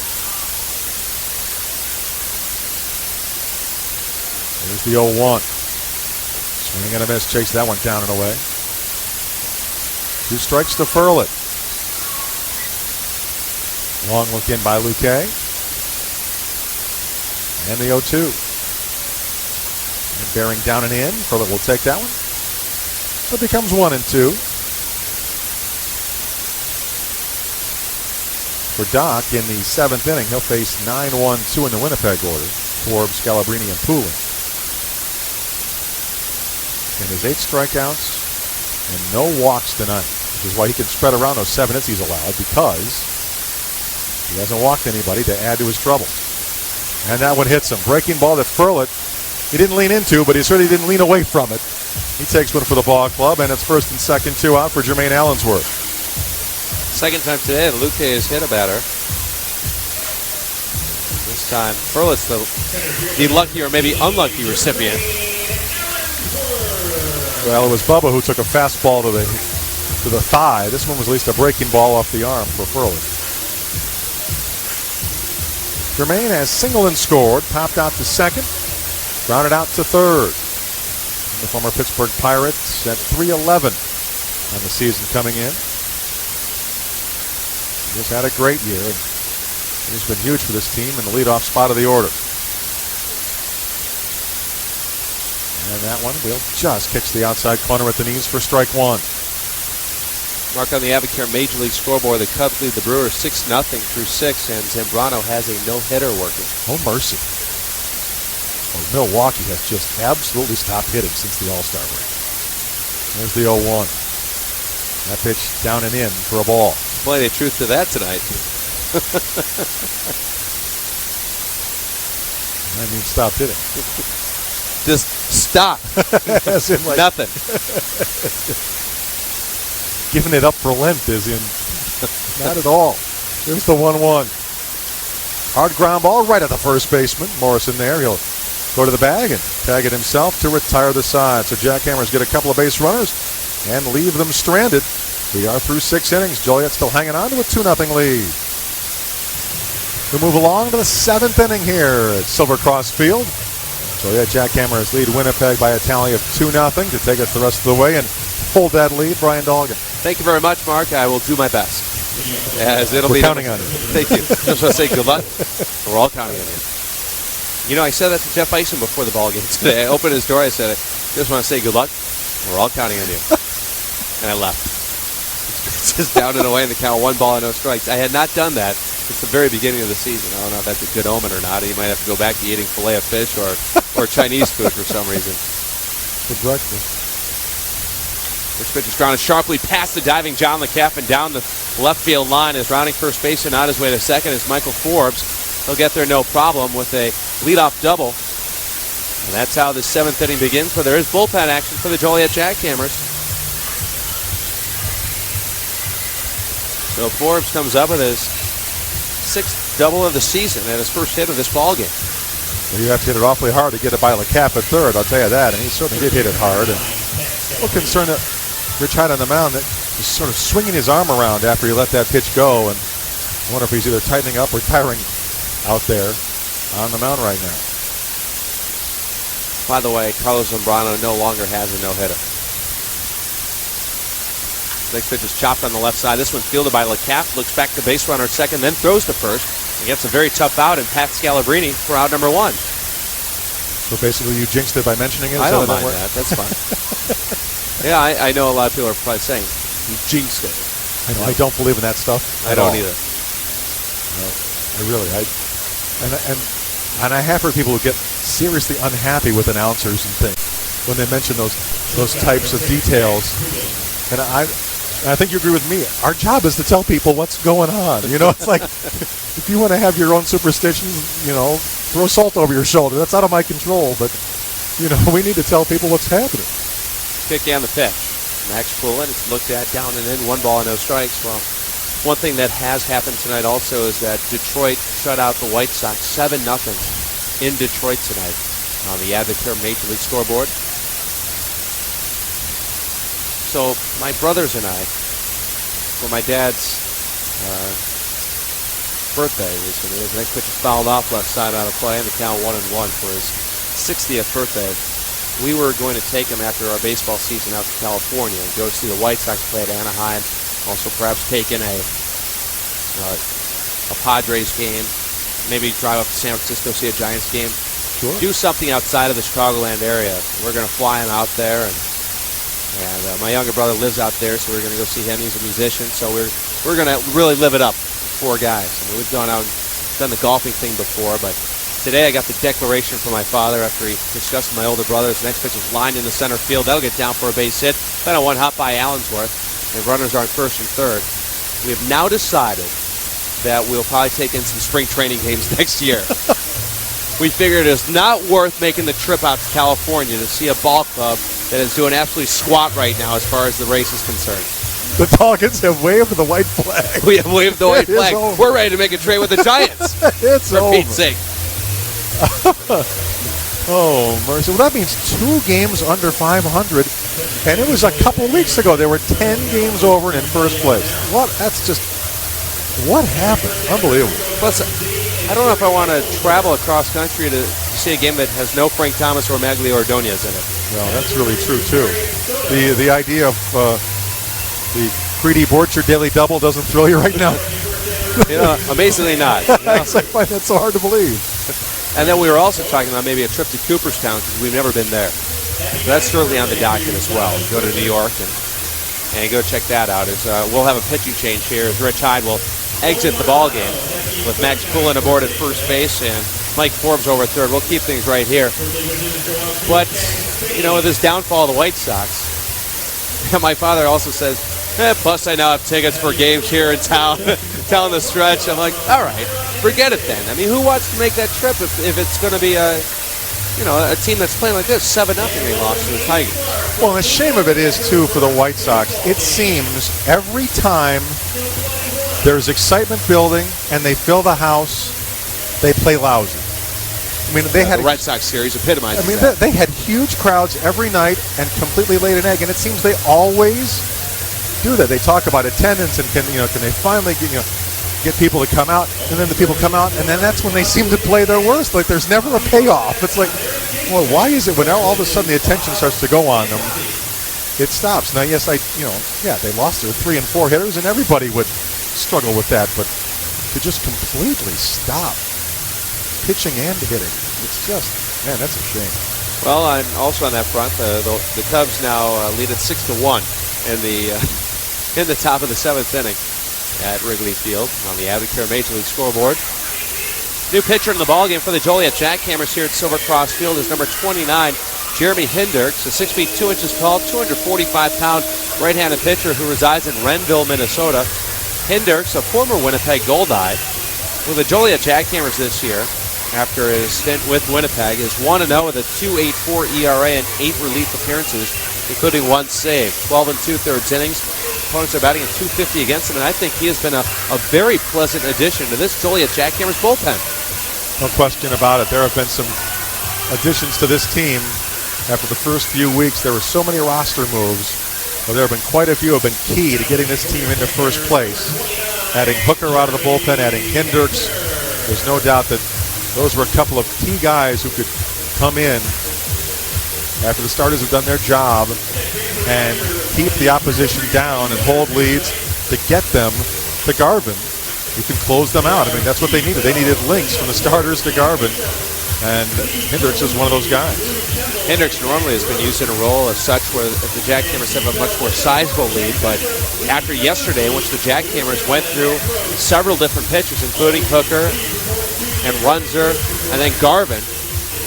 Here's the 0-1. Swing and a miss. Chase that one down and away. 2 strikes to Furlett. Long look in by Luque. And the 0-2. And bearing down and in. Furlett will take that one. So it becomes 1-2. For Doc in the 7th inning, he'll face 9-1-2 in the Winnipeg order. Forbes, Scalabrini, and Poulin. And his 8 strikeouts and no walks tonight, which is why he can spread around those 7 hits he's allowed, because he hasn't walked anybody to add to his trouble. And that one hits him. Breaking ball that Furlett, he didn't lean into, but he certainly didn't lean away from it. He takes one for the ball club, and it's 1st and 2nd, 2 out for Jermaine Allensworth. Second time today that Luque has hit a batter. This time, Furlett's the lucky or maybe unlucky recipient. Well, it was Bubba who took a fastball to the thigh. This one was at least a breaking ball off the arm for Furlett. Jermaine has singled and scored, popped out to second, grounded out to third. The former Pittsburgh Pirates at 3-11 on the season coming in. He's had a great year, and he's been huge for this team in the leadoff spot of the order. And that one will just kicks the outside corner at the knees for strike 1. Mark on the Avocare Major League scoreboard, the Cubs lead the Brewers 6-0 through 6, and Zambrano has a no-hitter working. Oh, mercy. A Milwaukee has just absolutely stopped hitting since the All-Star break. There's the 0-1. That pitch down and in for a ball. Plenty of truth to that tonight. That means stop hitting. Just stop. As in, like, nothing. Giving it up for Lent is in. Not at all. There's the 1-1. Hard ground ball right at the first baseman. Morrison there. He'll go to the bag and tag it himself to retire the side. So JackHammers get a couple of base runners and leave them stranded. We are through 6 innings. Joliet still hanging on to a 2-0 lead. We move along to the 7th inning here at Silver Cross Field. Joliet JackHammers lead Winnipeg by a tally of 2-0 to take us the rest of the way and hold that lead. Bryan Dolgin. Thank you very much, Mark. I will do my best. As it'll We're be counting on you. Thank you. Just want to say good luck. We're all counting on you. You know, I said that to Jeff Eisen before the ball game today. I opened his door. I said, just want to say good luck. We're all counting on you. And I left. It's just down and away in the count. 1 ball and no strikes. I had not done that since the very beginning of the season. I don't know if that's a good omen or not. You might have to go back to eating filet of fish or Chinese food for some reason. Good breakfast. This pitch is grounded sharply past the diving John LeCaff and down the left field line. Is rounding first base and on his way to second is Michael Forbes. He'll get there no problem with a leadoff double. And that's how the 7th inning begins, where there is bullpen action for the Joliet JackHammers. So Forbes comes up with his 6th double of the season and his first hit of this ball game. Well, you have to hit it awfully hard to get it by LeCaff at third, I'll tell you that. And he certainly did hit it hard. And a little concerned that Rich Hyde on the mound that was sort of swinging his arm around after he let that pitch go. And I wonder if he's either tightening up or tiring out there on the mound right now. By the way, Carlos Zambrano no longer has a no-hitter. Next pitch is chopped on the left side. This one's fielded by LeCaff. Looks back to base runner at second, then throws to first. He gets a very tough out, and Pat Scalabrini for out number 1. So basically you jinxed it by mentioning it? I don't mind that. That's fine. Yeah, I know a lot of people are probably saying, you jinxed it. I know, I don't believe in that stuff. I don't either. No, and I have heard people who get seriously unhappy with announcers and things when they mention those types of details. And I think you agree with me. Our job is to tell people what's going on. You know, it's like if you want to have your own superstitions, you know, throw salt over your shoulder. That's out of my control. But, you know, we need to tell people what's happening. Kick and the pitch. Max Pullen, it's looked at down and in, 1 ball and no strikes. Well, one thing that has happened tonight also is that Detroit shut out the White Sox 7-0 in Detroit tonight on the Advocare Major League scoreboard. So my brothers and I, for my dad's birthday recently, his next pitch is fouled off left side out of play, and the count 1-1 for his 60th birthday. We were going to take him after our baseball season out to California and go see the White Sox play at Anaheim. Also perhaps take in a Padres game, maybe drive up to San Francisco, see a Giants game. Sure. Do something outside of the Chicagoland area. We're going to fly him out there, and my younger brother lives out there, so we're going to go see him. He's a musician, so we're going to really live it up. 4 guys. I mean, we've gone out and done the golfing thing before, but today I got the declaration from my father after he discussed with my older brothers. The next pitch is lined in the center field. That'll get down for a base hit. Then a 1 hop by Allensworth. And runners are on first and third. We have now decided that we'll probably take in some spring training games next year. We figured it's not worth making the trip out to California to see a ball club that is doing absolutely squat right now as far as the race is concerned. The Dolgins have waved the white flag. We have waved the white flag. We're ready to make a trade with the Giants. It's for Pete's sake. Oh, mercy. Well, that means 2 games under 500. And it was a couple weeks ago. They were 10 games over and in first place. What? That's just... What happened? Unbelievable. Plus, I don't know if I want to travel across country to see a game that has no Frank Thomas or Maglio Ordonez in it. Well, that's really true, too. The idea of the Creedy Borcher daily double doesn't thrill you right now? You know, amazingly not. You know? I find that so hard to believe. And then we were also talking about maybe a trip to Cooperstown because we've never been there. So that's certainly on the docket as well. Go to New York and go check that out. We'll have a pitching change here as Rich Hyde will exit the ball game with Max Pullen aboard at first base and Mike Forbes over at third. We'll keep things right here. But, you know, with this downfall of the White Sox, my father also says, plus I now have tickets for games here in town, down the stretch. I'm like, all right, forget it then. I mean, who wants to make that trip if it's going to be a team that's playing like this, 7-0 they lost to the Tigers? Well, the shame of it is, too, for the White Sox, it seems every time there's excitement building and they fill the house, they play lousy. I mean, they had the Red Sox series epitomizes I mean, that. they had huge crowds every night and completely laid an egg, and it seems they always do that. They talk about attendance and can they finally get people to come out, and then the people come out, and then that's when they seem to play their worst. Like, there's never a payoff. It's like, well, why is it when all of a sudden the attention starts to go on them, it stops? Now, yes, they lost their 3 and 4 hitters, and everybody would struggle with that, but to just completely stop pitching and hitting, it's just, man, that's a shame. Well, and also on that front, the Cubs now lead at 6-1 in the top of the 7th inning at Wrigley Field on the Advocare Major League scoreboard. New pitcher in the ballgame for the Joliet JackHammers here at Silver Cross Field is number 29, Jeremy Hinderks, a 6 feet 2 inches tall, 245-pound right-handed pitcher who resides in Renville, Minnesota. Hinderks, a former Winnipeg Goldeye, with the Joliet JackHammers this year, after his stint with Winnipeg, is 1-0 with a 2.84 ERA and 8 relief appearances, including 1 save. 12 2/3 innings. Opponents are batting at .250 against him, and I think he has been a very pleasant addition to this Joliet JackHammers bullpen. No question about it. There have been some additions to this team. After the first few weeks, there were so many roster moves. Well, there have been quite a few have been key to getting this team into first place. Adding Hooker out of the bullpen, adding Hinderks. There's no doubt that those were a couple of key guys who could come in after the starters have done their job and keep the opposition down and hold leads to get them to Garvin, who can close them out. I mean, that's what they needed. They needed links from the starters to Garvin, and Hinderks is one of those guys. Hinderks normally has been used in a role as such where if the JackHammers have a much more sizable lead, but after yesterday, in which the JackHammers went through several different pitchers, including Hooker and Runzer, and then Garvin,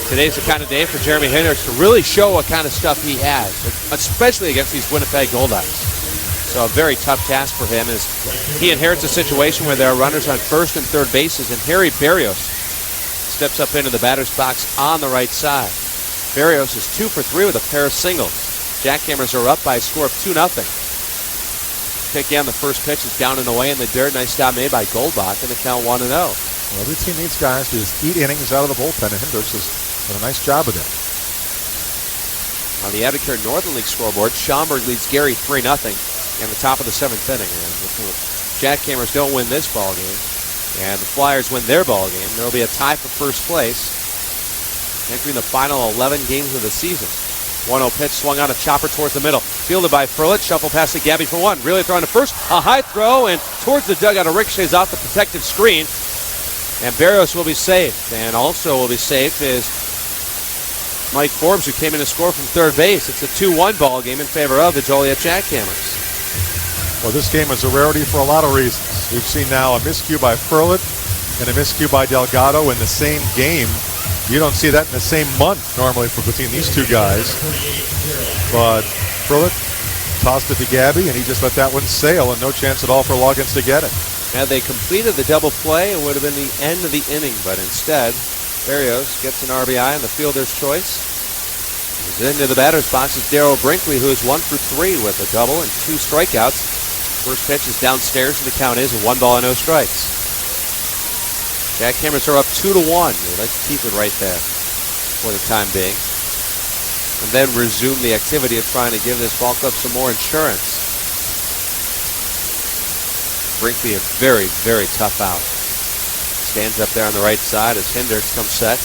today's the kind of day for Jeremy Hinderks to really show what kind of stuff he has, especially against these Winnipeg Goldeyes. So a very tough task for him as he inherits a situation where there are runners on first and third bases, and Harry Berrios steps up into the batter's box on the right side. Berrios is 2 for 3 with a pair of singles. JackHammers are up by a score of 2-0. Pick again, the first pitch is down and away in the dirt. Nice stop made by Goldbach, and the count 1-0. Well, every team needs guys to just eat innings out of the bullpen, and Hinderks has done a nice job of that. On the Advocare Northern League scoreboard, Schaumburg leads Gary 3-0 in the top of the 7th inning. And if the JackHammers don't win this ball game, and the Flyers win their ball game, there will be a tie for first place entering the final 11 games of the season. 1-0 pitch swung on a chopper towards the middle. Fielded by Furlett. Shuffle pass to Gabby for 1. Really throwing to first. A high throw and towards the dugout. A ricochets off the protective screen. And Berrios will be safe. And also will be safe is Mike Forbes, who came in to score from third base. It's a 2-1 ball game in favor of the Joliet JackHammers. Well, this game is a rarity for a lot of reasons. We've seen now a miscue by Furlett and a miscue by Delgado in the same game. You don't see that in the same month normally between these two guys. But Furlett tossed it to Gabby, and he just let that one sail, and no chance at all for Loggins to get it. Had they completed the double play, it would have been the end of the inning, but instead, Berrios gets an RBI on the fielder's choice. He's into the batter's box is Darryl Brinkley, who is 1 for 3 with a double and 2 strikeouts. First pitch is downstairs, and the count is 1 ball and no strikes. JackHammers are up 2-1. They'd like to keep it right there for the time being, and then resume the activity of trying to give this ball club some more insurance. Brinkley, a very, very tough out. Stands up there on the right side as Hinderks comes set.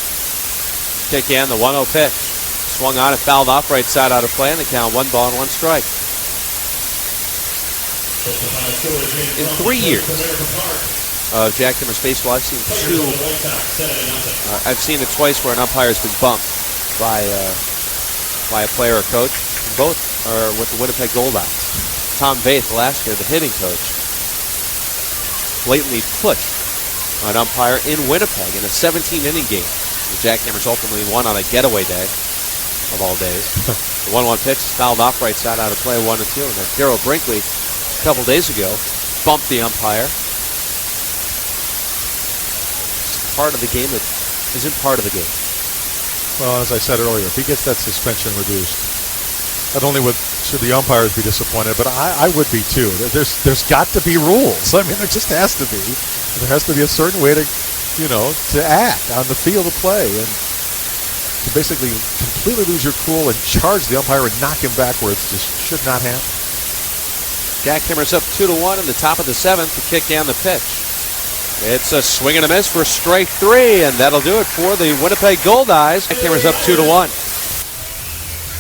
Kick in, the 1-0 pitch. Swung on and fouled off right side out of play, and the count 1 ball and 1 strike. In 3 years of JackHammers baseball, I've seen two. I've seen it twice where an umpire has been bumped by a player or coach. Both are with the Winnipeg Goldeyes. Tom Baith last year, the hitting coach, blatantly pushed an umpire in Winnipeg in a 17-inning game. The JackHammers ultimately won on a getaway day of all days. The 1-1 pitch is fouled off right side out of play, 1-2. And then Darryl Brinkley, a couple days ago, bumped the umpire. It's part of the game that isn't part of the game. Well, as I said earlier, if he gets that suspension reduced, not only should the umpires be disappointed, but I would be too. There's got to be rules. I mean, there just has to be. There has to be a certain way to act on the field of play, and to basically completely lose your cool and charge the umpire and knock him backwards just should not happen. JackHammers up 2-1 in the top of the 7th to kick down the pitch. It's a swing and a miss for strike 3, and that'll do it for the Winnipeg Goldeyes. JackHammers up 2-1.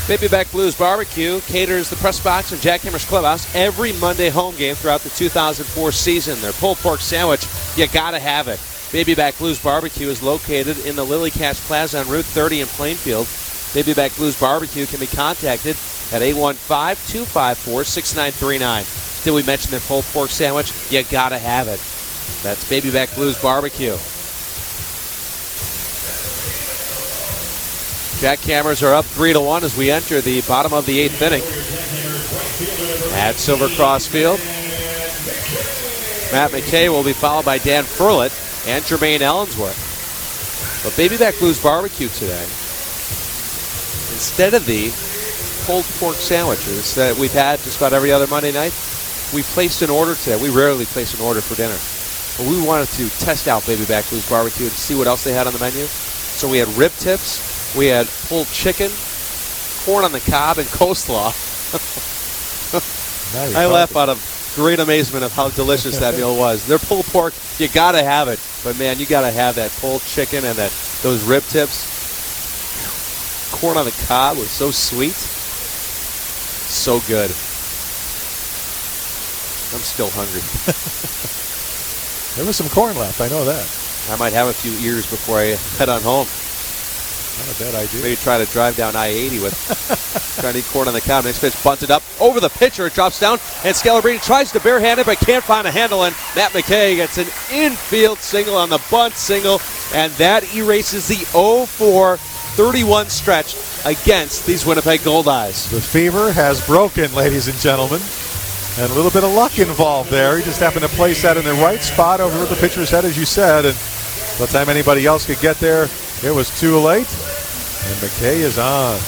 Baby Back Blues Barbecue caters the press box and JackHammers Clubhouse every Monday home game throughout the 2004 season. Their pulled pork sandwich, you gotta have it. Baby Back Blues Barbecue is located in the Lily Cash Plaza on Route 30 in Plainfield. Baby Back Blues Barbecue can be contacted at 815-254-6939. Did we mention their pulled pork sandwich? You gotta have it. That's Baby Back Blues Barbecue. JackHammers are up 3-1 as we enter the bottom of the 8th inning at Silver Cross Field. Matt McKay will be followed by Dan Furlett and Jermaine Ellensworth. But Baby Back Blues Barbecue today, instead of the pulled pork sandwiches that we've had just about every other Monday night, we placed an order today. We rarely place an order for dinner. But we wanted to test out Baby Back Blues Barbecue and see what else they had on the menu. So we had rib tips, we had pulled chicken, corn on the cob, and coleslaw. I laugh out of great amazement of how delicious that meal was. Their pulled pork, you gotta have it. But man, you gotta have that pulled chicken and those rib tips. Corn on the cob was so sweet. So good. I'm still hungry. There was some corn left, I know that. I might have a few ears before I head on home. Not a bad idea. Maybe try to drive down I-80 with trying to eat corn on the cob. Next pitch bunted up over the pitcher. It drops down, and Scalabrine tries to barehand it, but can't find a handle. And Matt McKay gets an infield single on the bunt single, and that erases the 0-4-31 stretch against these Winnipeg Goldeyes. The fever has broken, ladies and gentlemen. And a little bit of luck involved there. He just happened to place that in the right spot over at the pitcher's head, as you said. And by the time anybody else could get there, it was too late. And McKay is on.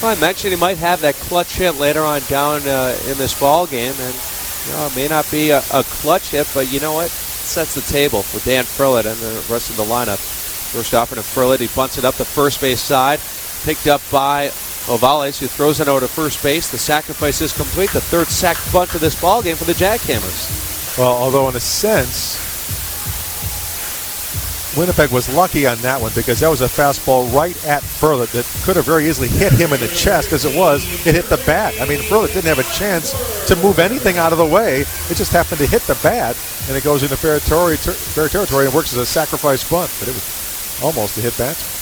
Well, I mentioned he might have that clutch hit later on down in this ball game. And it may not be a clutch hit, but you know what? It sets the table for Dan Furlett and the rest of the lineup. First offering to Furlett. He bunts it up the first base side. Picked up by Goldeyes, who throws it over to first base. The sacrifice is complete. The third sack bunt of this ball game for the JackHammers. Well, although in a sense, Winnipeg was lucky on that one because that was a fastball right at Furlett that could have very easily hit him in the chest. As it was, it hit the bat. I mean, Furlett didn't have a chance to move anything out of the way. It just happened to hit the bat, and it goes into fair territory and works as a sacrifice bunt. But it was almost a hit batsman.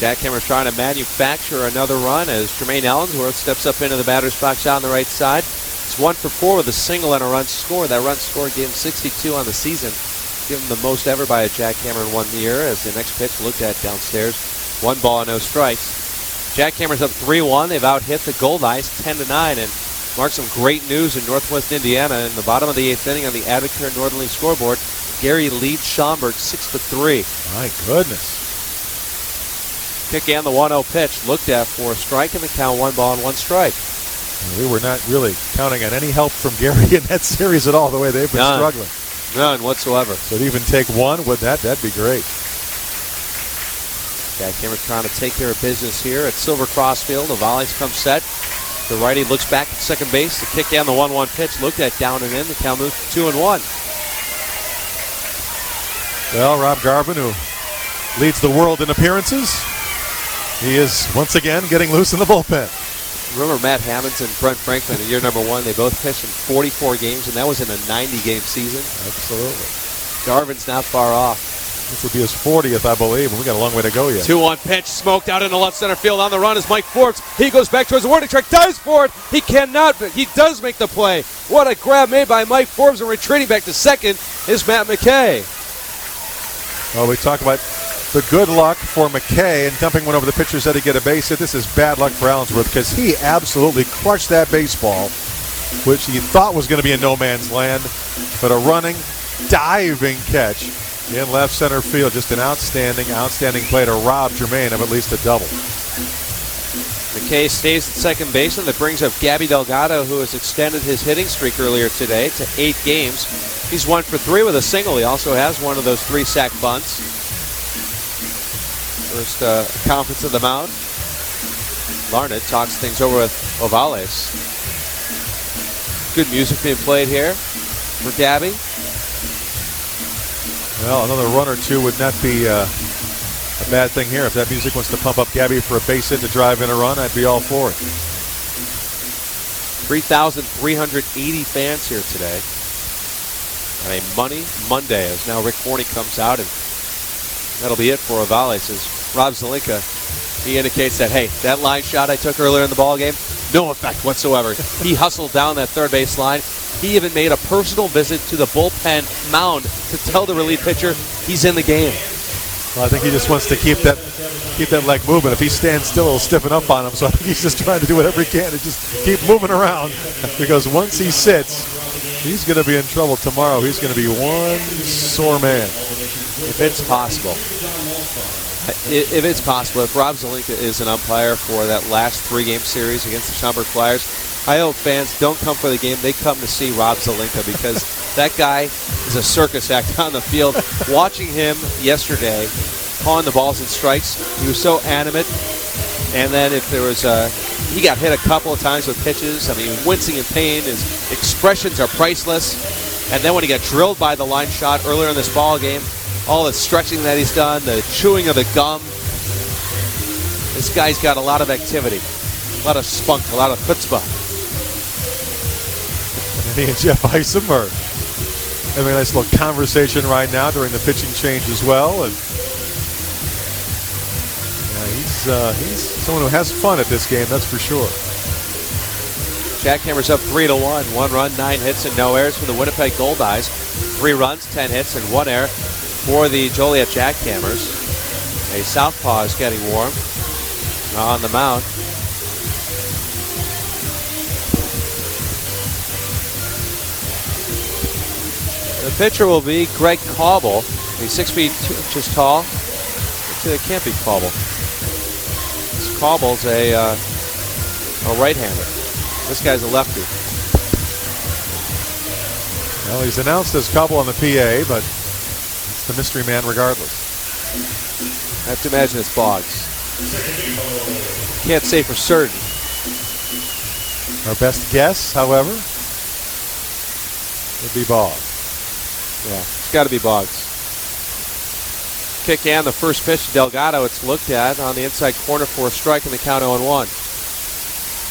JackHammers trying to manufacture another run as Jermaine Ellensworth steps up into the batter's box on the right side. It's 1 for 4 with a single and a run scored. That run scored gave him 62 on the season. Give him the most ever by a JackHammer in 1 year as the next pitch looked at downstairs. 1 ball and no strikes. JackHammers up 3-1. They've out-hit the Goldeyes 10-9 and marked some great news in Northwest Indiana. In the bottom of the 8th inning on the Advocare Northern League scoreboard, Gary leads Schaumburg 6-3. My goodness. Kick and the 1-0 pitch looked at for a strike in the count, 1 ball and 1 strike. We were not really counting on any help from Gary in that series at all, the way they've been struggling. None whatsoever. So to even take one with that'd be great. JackHammers trying to take care of business here at Silver Cross Field. The volleys come set. The righty looks back at second base. The kick and the 1-1 pitch looked at down and in. The count moves to 2-1. Well, Rob Garvin, who leads the world in appearances, he is once again getting loose in the bullpen. Remember Matt Hammonds and Brent Franklin in year number 1? They both pitched in 44 games, and that was in a 90-game season. Absolutely. Garvin's not far off. This will be his 40th, I believe, and we got a long way to go yet. 2-1 pitch, smoked out into left center field. On the run is Mike Forbes. He goes back towards the warning track, dives for it. He cannot, but he does make the play. What a grab made by Mike Forbes, and retreating back to second is Matt McKay. Well, we talk about the good luck for McKay and dumping one over the pitcher's head to get a base hit. This is bad luck for Allensworth because he absolutely crushed that baseball, which he thought was going to be in no man's land. But a running, diving catch in left center field. Just an outstanding play to rob Germain of at least a double. McKay stays at second base, and that brings up Gabby Delgado, who has extended his hitting streak earlier today to 8 games. He's 1 for 3 with a single. He also has one of those 3-sack bunts. First conference of the mound. Larned talks things over with Ovales. Good music being played here for Gabby. Well, another run or two would not be a bad thing here. If that music wants to pump up Gabby for a base hit to drive in a run, I'd be all for it. 3,380 fans here today on a Money Monday, as now Rick Forney comes out, and that'll be it for Ovales. As Rob Zelinka, he indicates that, hey, that line shot I took earlier in the ball game, no effect whatsoever. He hustled down that third base line. He even made a personal visit to the bullpen mound to tell the relief pitcher he's in the game. Well, I think he just wants to keep that leg moving. If he stands still, it'll stiffen up on him. So I think he's just trying to do whatever he can to just keep moving around, because once he sits, he's going to be in trouble tomorrow. He's going to be one sore man. If it's possible, if Rob Zelinka is an umpire for that last 3-game series against the Schaumburg Flyers, I hope fans don't come for the game. They come to see Rob Zelinka, because that guy is a circus act on the field. Watching him yesterday, calling the balls and strikes, he was so animate. And then if there was he got hit a couple of times with pitches. I mean, wincing in pain. His expressions are priceless. And then when he got drilled by the line shot earlier in this ball game, all the stretching that he's done, the chewing of the gum. This guy's got a lot of activity, a lot of spunk, a lot of chutzpah. And he and Jeff Isom are having a nice little conversation right now during the pitching change as well. And he's someone who has fun at this game, that's for sure. JackHammers up 3-1. 1 run, 9 hits, and no errors for the Winnipeg Goldeyes. 3 runs, 10 hits, and 1 error for the Joliet JackHammers. A southpaw is getting warm on the mound. The pitcher will be Greg Cauble. He's 6 feet 2 inches tall. Actually, it can't be Cauble. Cauble's a right-hander. This guy's a lefty. Well, he's announced as Cauble on the PA, but it's the mystery man regardless. I have to imagine it's Boggs. Can't say for certain. Our best guess, however, would be Boggs. Yeah, it's got to be Boggs. Kick and the first pitch to Delgado. It's looked at on the inside corner for a strike in the count 0-1.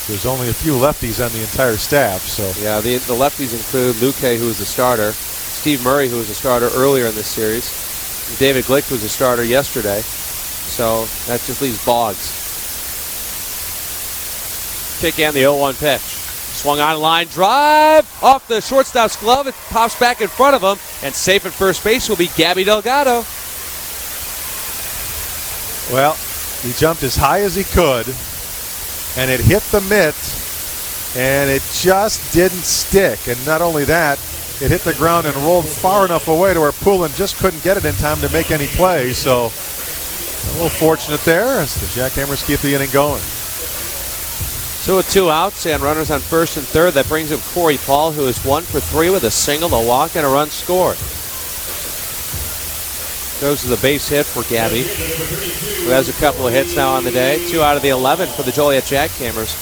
There's only a few lefties on the entire staff, so. Yeah, the lefties include Luque, who was a starter, Steve Murray, who was a starter earlier in this series, and David Glick, who was a starter yesterday. So that just leaves Boggs. Kick and the 0-1 pitch. Swung on line drive off the shortstop's glove. It pops back in front of him, and safe at first base will be Gabby Delgado. Well, he jumped as high as he could, and it hit the mitt, and it just didn't stick. And not only that, it hit the ground and rolled far enough away to where Poulin just couldn't get it in time to make any play. So a little fortunate there as the JackHammers keep the inning going. So with 2 outs and runners on first and third, that brings up Corey Paul, who is 1 for 3 with a single, a walk, and a run scored. Goes to the base hit for Gabby, who has a couple of hits now on the day. 2 out of the 11 for the Joliet JackHammers.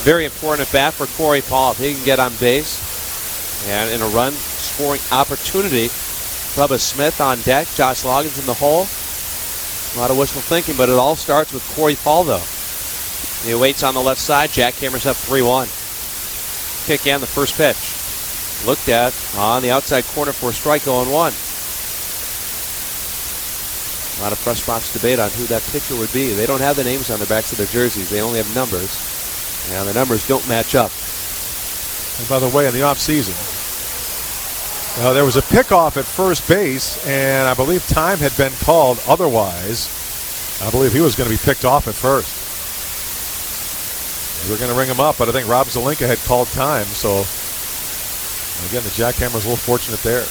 Very important at bat for Corey Paul if he can get on base. And in a run scoring opportunity, Bubba Smith on deck, Josh Loggins in the hole. A lot of wishful thinking, but it all starts with Corey Paul, though. He waits on the left side. JackHammers up 3-1. Kick and the first pitch. Looked at on the outside corner for a strike, 0-1. A lot of press box debate on who that pitcher would be. They don't have the names on the backs of their jerseys. They only have numbers. And the numbers don't match up. And by the way, in the offseason, There was a pickoff at first base, and I believe time had been called. Otherwise, I believe he was going to be picked off at first. They were going to ring him up, but I think Rob Zelinka had called time. So, again, the JackHammers a little fortunate there.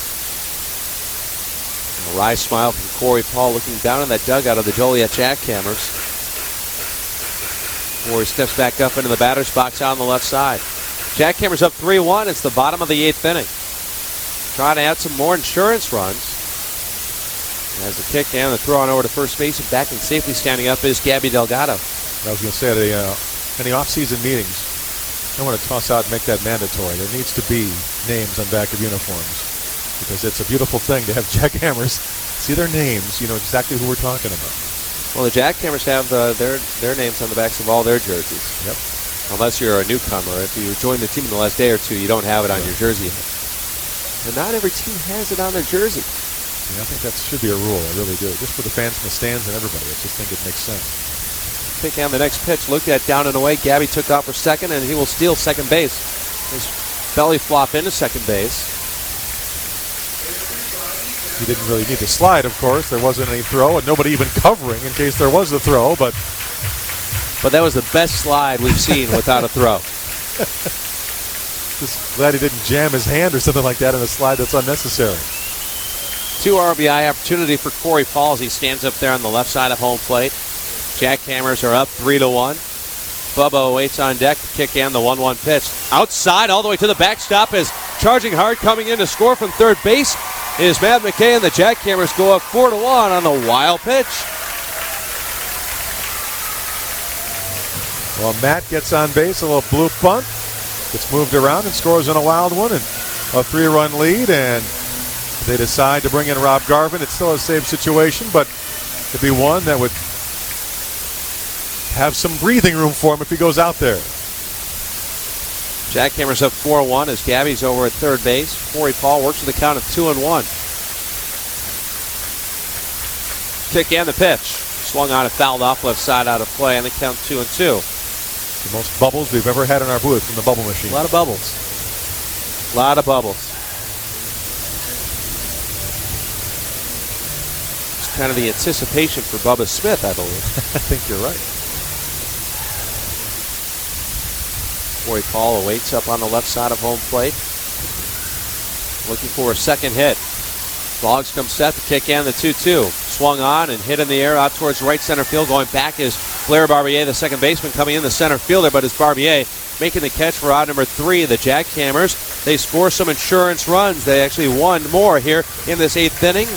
A wry smile from Corey Paul looking down in that dugout of the Joliet JackHammers. Corey steps back up into the batter's box out on the left side. JackHammers up 3-1. It's the bottom of the 8th inning. Trying to add some more insurance runs. As the kick and the throw on over to first base, and back and safely standing up is Gabby Delgado. I was going to say, any off-season meetings, I want to toss out and make that mandatory. There needs to be names on back of uniforms because it's a beautiful thing to have JackHammers see their names, you know exactly who we're talking about. Well, the JackHammers have their names on the backs of all their jerseys. Yep. Unless you're a newcomer. If you joined the team in the last day or two, you don't have it on your jersey. And not every team has it on their jersey. Yeah, I think that should be a rule. I really do. Just for the fans in the stands and everybody. I just think it makes sense. Pick on the next pitch. Looked at down and away. Gabby took off for second, and he will steal second base. His belly flop into second base. He didn't really need to slide, of course. There wasn't any throw, and nobody even covering in case there was a throw. But that was the best slide we've seen without a throw. Just glad he didn't jam his hand or something like that in a slide that's unnecessary. 2 RBI opportunity for Corey Paul as he stands up there on the left side of home plate. JackHammers are up 3-1. Bubba waits on deck to kick in the 1-1 pitch. Outside all the way to the backstop is charging hard coming in to score from third base is Matt McKay, and the JackHammers go up 4-1 on the wild pitch. Well, Matt gets on base, a little blue bunt. Gets moved around and scores on a wild one, and a 3-run lead, and they decide to bring in Rob Garvin. It's still a save situation, but it'd be one that would have some breathing room for him if he goes out there. JackHammers up 4-1 as Gabby's over at third base. Corey Paul works with a count of 2-1. Kick and the pitch. Swung on and fouled off left side out of play, and the count 2-2. The most bubbles we've ever had in our booth from the bubble machine. A lot of bubbles. A lot of bubbles. It's kind of the anticipation for Bubba Smith, I believe. I think you're right. Corey Paul awaits up on the left side of home plate. Looking for a second hit. Boggs comes set to kick in the 2-2. Swung on and hit in the air out towards right center field. Going back is Blair Barbier, the second baseman, coming in the center fielder, but it's Barbier making the catch for out number 3. The JackHammers, they score some insurance runs. They actually won more here in this 8th inning.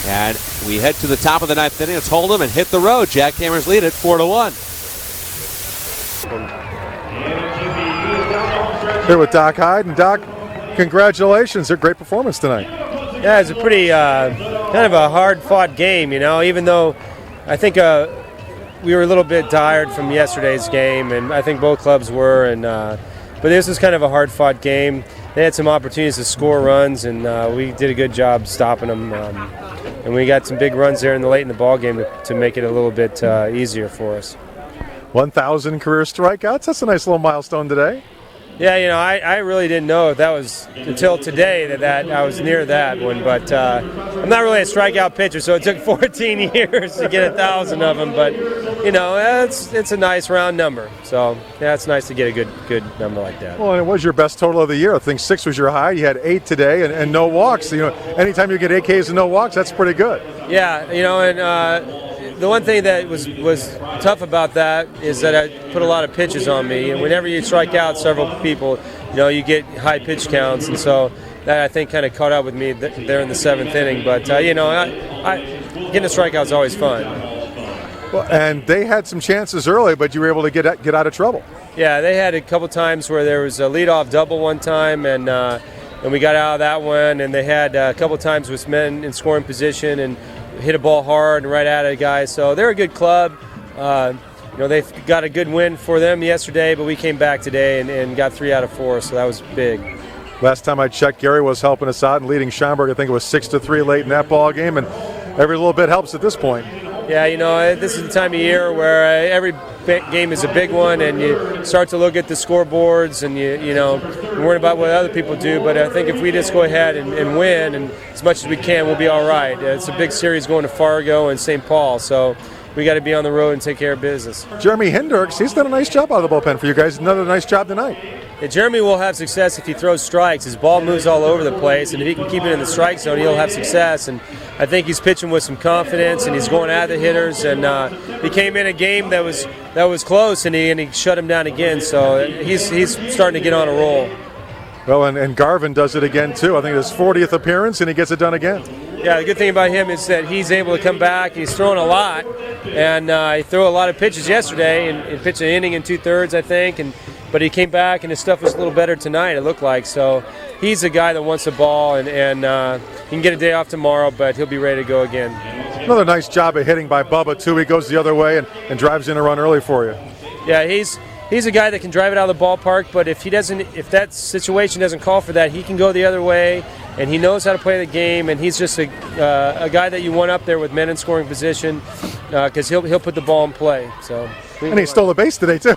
And we head to the top of the 9th inning. It's Hold'em and hit the road. JackHammers lead it 4-1. Here with Doc Hyde. And Doc, congratulations. A great performance tonight. Yeah, it's a pretty kind of a hard-fought game, you know, even though I think we were a little bit tired from yesterday's game, and I think both clubs were. And but this was kind of a hard-fought game. They had some opportunities to score runs, and we did a good job stopping them. And we got some big runs there late in the ball game to make it a little bit easier for us. 1,000 career strikeouts. That's a nice little milestone today. Yeah, you know, I really didn't know if that was until today that I was near that one. But I'm not really a strikeout pitcher, so it took 14 years to get 1,000 of them. But you know, it's a nice round number. So yeah, it's nice to get a good number like that. Well, and it was your best total of the year. I think 6 was your high. You had 8 today, and no walks. You know, anytime you get 8 Ks and no walks, that's pretty good. Yeah, you know, and the one thing that was tough about that is that I put a lot of pitches on me, and whenever you strike out several people, you know, you get high pitch counts, and so that I think kind of caught up with me there in the 7th inning. But you know, getting a strikeout is always fun. Well, and they had some chances early, but you were able to get out of trouble. Yeah, they had a couple times where there was a leadoff double one time, and we got out of that one, and they had a couple times with men in scoring position and hit a ball hard and right at a guy. So they're a good club. You know, they've got a good win for them yesterday, but we came back today and got 3 out of 4, so that was big. Last time I checked, Gary was helping us out and leading Schaumburg. I think it was 6-3 late in that ball game, and every little bit helps at this point. Yeah, you know, this is the time of year where game is a big one, and you start to look at the scoreboards, and you worry about what other people do. But I think if we just go ahead and win, and as much as we can, we'll be all right. It's a big series going to Fargo and St. Paul, so we got to be on the road and take care of business. Jeremy Hendricks, he's done a nice job out of the bullpen for you guys. Another nice job tonight. Yeah, Jeremy will have success if he throws strikes. His ball moves all over the place, and if he can keep it in the strike zone, he'll have success. And I think he's pitching with some confidence, and he's going at the hitters. And he came in a game that was close, and he shut him down again. So he's starting to get on a roll. Well, and Garvin does it again too. I think his 40th appearance, and he gets it done again. Yeah, the good thing about him is that he's able to come back. He's throwing a lot, and he threw a lot of pitches yesterday, and pitched an inning and 2/3, I think. But he came back, and his stuff was a little better tonight, it looked like. So he's a guy that wants the ball, and he can get a day off tomorrow, but he'll be ready to go again. Another nice job of hitting by Bubba too. He goes the other way and drives in a run early for you. Yeah, he's a guy that can drive it out of the ballpark, but if that situation doesn't call for that, he can go the other way, and he knows how to play the game, and he's just a guy that you want up there with men in scoring position, because he'll put the ball in play. So. And he stole the base today too.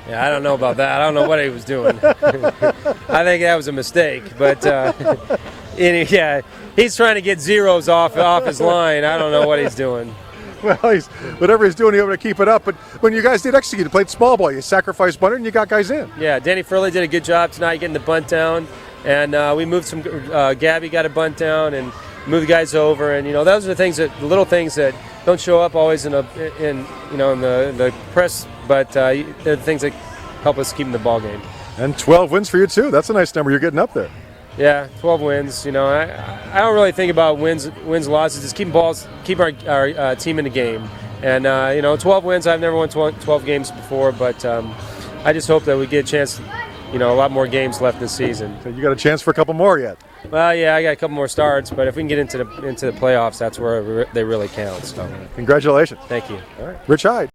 Yeah, I don't know about that. I don't know what he was doing. I think that was a mistake, but yeah, he's trying to get zeros off his line. I don't know what he's doing. Well, whatever he's doing, he's able to keep it up. But when you guys did execute, you played small ball. You sacrificed bunter, and you got guys in. Yeah, Danny Furley did a good job tonight getting the bunt down, and we moved some. Gabby got a bunt down and moved the guys over, and those are the little things that don't show up always in the press, but they're the things that help us keep in the ball game. And 12 wins for you too. That's a nice number. You're getting up there. Yeah, 12 wins. I don't really think about wins losses. Just keep our team in the game. And 12 wins. I've never won 12 games before, but I just hope that we get a chance. A lot more games left this season. So you got a chance for a couple more yet? Well, yeah, I got a couple more starts, but if we can get into the playoffs, that's where they really count. So, congratulations. Thank you. All right, Rich Hyde.